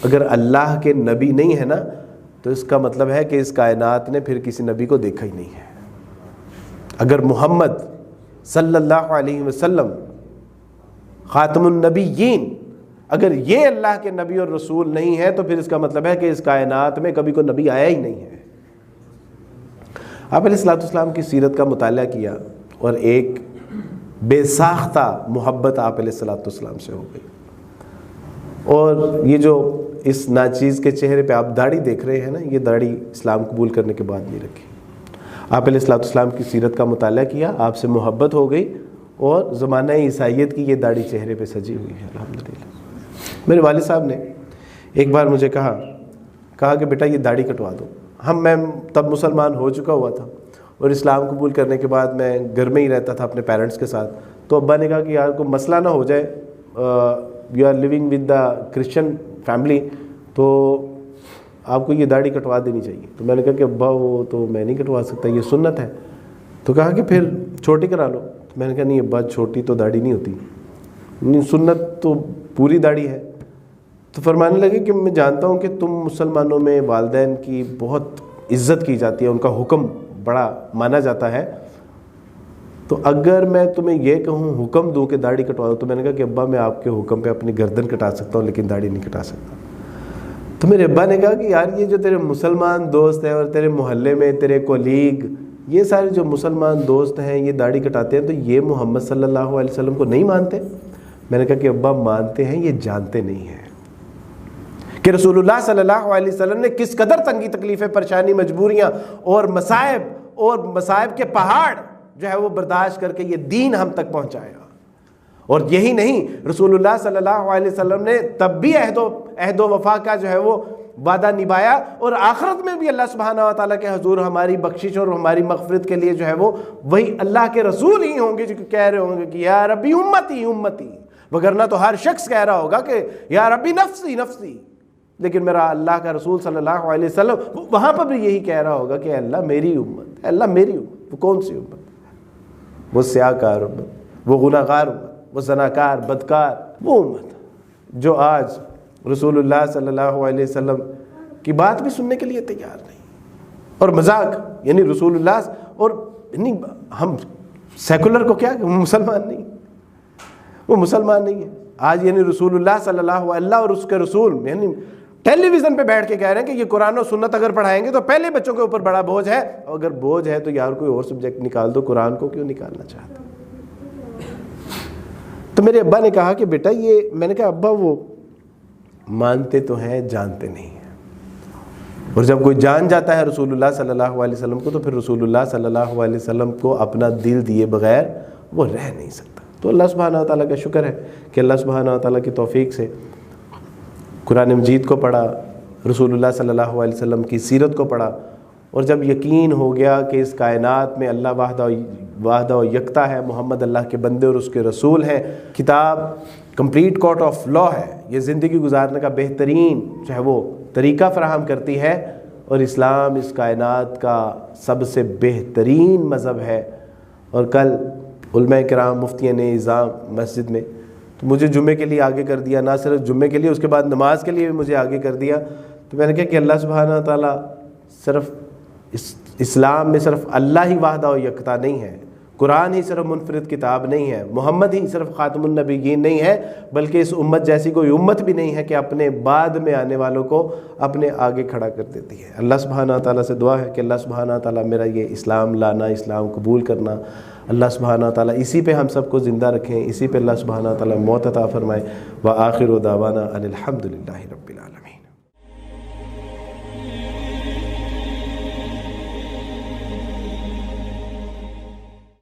اگر اللہ کے نبی نہیں ہے نا تو اس کا مطلب ہے کہ اس کائنات نے پھر کسی نبی کو دیکھا ہی نہیں ہے. اگر محمد صلی اللہ علیہ وسلم خاتم النبیین اگر یہ اللہ کے نبی اور رسول نہیں ہے تو پھر اس کا مطلب ہے کہ اس کائنات میں کبھی کوئی نبی آیا ہی نہیں ہے. آپ علیہ الصلوۃ والسلام کی سیرت کا مطالعہ کیا اور ایک بے ساختہ محبت آپ علیہ الصلوۃ والسلام سے ہو گئی. اور یہ جو اس ناچیز کے چہرے پہ آپ داڑھی دیکھ رہے ہیں نا، یہ داڑھی اسلام قبول کرنے کے بعد نہیں رکھی. آپ علیہ الصلوۃ والسلام کی سیرت کا مطالعہ کیا، آپ سے محبت ہو گئی اور زمانہ عیسائیت کی یہ داڑھی چہرے پہ سجی ہوئی ہے الحمدللہ. میرے والد صاحب نے ایک بار مجھے کہا کہ بیٹا یہ داڑھی کٹوا دو. میں تب مسلمان ہو چکا ہوا تھا اور اسلام قبول کرنے کے بعد میں گھر میں ہی رہتا تھا اپنے پیرنٹس کے ساتھ. تو ابا نے کہا کہ یار کوئی مسئلہ نہ ہو جائے، you are living with the Christian family, تو آپ کو یہ داڑھی کٹوا دینی چاہیے. تو میں نے کہا کہ ابا وہ تو میں نہیں کٹوا سکتا، یہ سنت ہے. تو کہا کہ پھر چھوٹی کرا لو. تو میں نے کہا نہیں ابا چھوٹی تو داڑھی نہیں ہوتی، نہیں سنت تو پوری داڑھی ہے. تو فرمانے لگے کہ میں جانتا ہوں کہ تم مسلمانوں میں والدین کی بہت عزت کی جاتی ہے، ان کا حکم بڑا مانا جاتا ہے، تو اگر میں تمہیں یہ کہوں حکم دوں کہ داڑھی کٹوا دو، تو میں نے کہا کہ ابا میں آپ کے حکم پہ اپنی گردن کٹا سکتا ہوں لیکن داڑھی نہیں کٹا سکتا. تو میرے ابا نے کہا کہ یار یہ جو تیرے مسلمان دوست ہیں اور تیرے محلے میں تیرے کولیگ، یہ سارے جو مسلمان دوست ہیں یہ داڑھی کٹاتے ہیں، تو یہ محمد صلی اللہ علیہ وسلم کو نہیں مانتے؟ میں نے کہا کہ ابا مانتے ہیں، یہ جانتے نہیں ہیں کہ رسول اللہ صلی اللہ علیہ وسلم نے کس قدر تنگی تکلیفیں، پریشانی، مجبوریاں اور مصائب کے پہاڑ جو ہے وہ برداشت کر کے یہ دین ہم تک پہنچایا. اور یہی نہیں، رسول اللہ صلی اللہ علیہ وسلم نے تب بھی عہد و وفا کا جو ہے وہ وعدہ نبھایا، اور آخرت میں بھی اللہ سبحانہ و تعالیٰ کے حضور ہماری بخشش اور ہماری مغفرت کے لیے جو ہے وہ وہی اللہ کے رسول ہی ہوں گے جو کہہ رہے ہوں گے کہ یا ربی امتی امتی، وگرنہ تو ہر شخص کہہ رہا ہوگا کہ یا ربی نفسی نفسی. لیکن میرا اللہ کا رسول صلی اللہ علیہ وسلم وہاں پر بھی یہی کہہ رہا ہوگا کہ اللہ میری امت، اللہ میری امت. وہ کون سی امت؟ وہ سیاہ کار امت، وہ گناہ گار امت، وہ زناکار بدکار وہ امت جو آج رسول اللہ صلی اللہ علیہ وسلم کی بات بھی سننے کے لیے تیار نہیں. اور مذاق، یعنی رسول اللہ، اور ہم سیکولر کو کیا، وہ مسلمان نہیں، وہ مسلمان نہیں ہے. آج یعنی رسول اللہ صلی اللہ علیہ اور اس کے رسول یعنی ٹیلی ویژن پہ بیٹھ کے کہہ رہے ہیں کہ یہ قرآن و سنت اگر پڑھائیں گے تو پہلے بچوں کے اوپر بڑا بوجھ ہے، اگر بوجھ ہے تو یار کوئی اور سبجیکٹ نکال دو، قرآن کو کیوں نکالنا چاہتے؟ تو میرے ابا نے کہا کہ بیٹا یہ، میں نے کہا ابا وہ مانتے تو ہیں جانتے نہیں ہیں، اور جب کوئی جان جاتا ہے رسول اللہ صلی اللہ علیہ وسلم کو تو پھر رسول اللہ صلی اللہ علیہ وسلم کو اپنا دل دیے بغیر وہ رہ نہیں سکتا۔ تو اللہ سبحانہ و تعالیٰ کا شکر ہے کہ اللہ سبحانہ و تعالیٰ کی توفیق سے قرآن مجید کو پڑھا، رسول اللہ صلی اللہ علیہ وسلم کی سیرت کو پڑھا، اور جب یقین ہو گیا کہ اس کائنات میں اللہ وحدہ و یکتا ہے، محمد اللہ کے بندے اور اس کے رسول ہیں، کتاب کمپلیٹ کورٹ آف لا ہے، یہ زندگی گزارنے کا بہترین جو ہے وہ طریقہ فراہم کرتی ہے، اور اسلام اس کائنات کا سب سے بہترین مذہب ہے۔ اور کل علماء کرام مفتیان نظام مسجد میں تو مجھے جمعے کے لیے آگے کر دیا، نہ صرف جمعے کے لیے، اس کے بعد نماز کے لیے بھی مجھے آگے کر دیا۔ تو میں نے کہا کہ اللہ سبحانہ تعالیٰ صرف اسلام میں صرف اللہ ہی وحدہ و یکتا نہیں ہے، قرآن ہی صرف منفرد کتاب نہیں ہے، محمد ہی صرف خاتم النبیین نہیں ہے، بلکہ اس امت جیسی کوئی امت بھی نہیں ہے کہ اپنے بعد میں آنے والوں کو اپنے آگے کھڑا کر دیتی ہے۔ اللہ سبحانہ تعالیٰ سے دعا ہے کہ اللہ سبحانہ تعالیٰ میرا یہ اسلام لانا، اسلام قبول کرنا، اللہ سبحانہ تعالیٰ اسی پہ ہم سب کو زندہ رکھیں، اسی پہ اللہ سبحانہ تعالیٰ موت عطا فرمائے۔ وآخر دعوانا ان الحمد للہ رب العالمین۔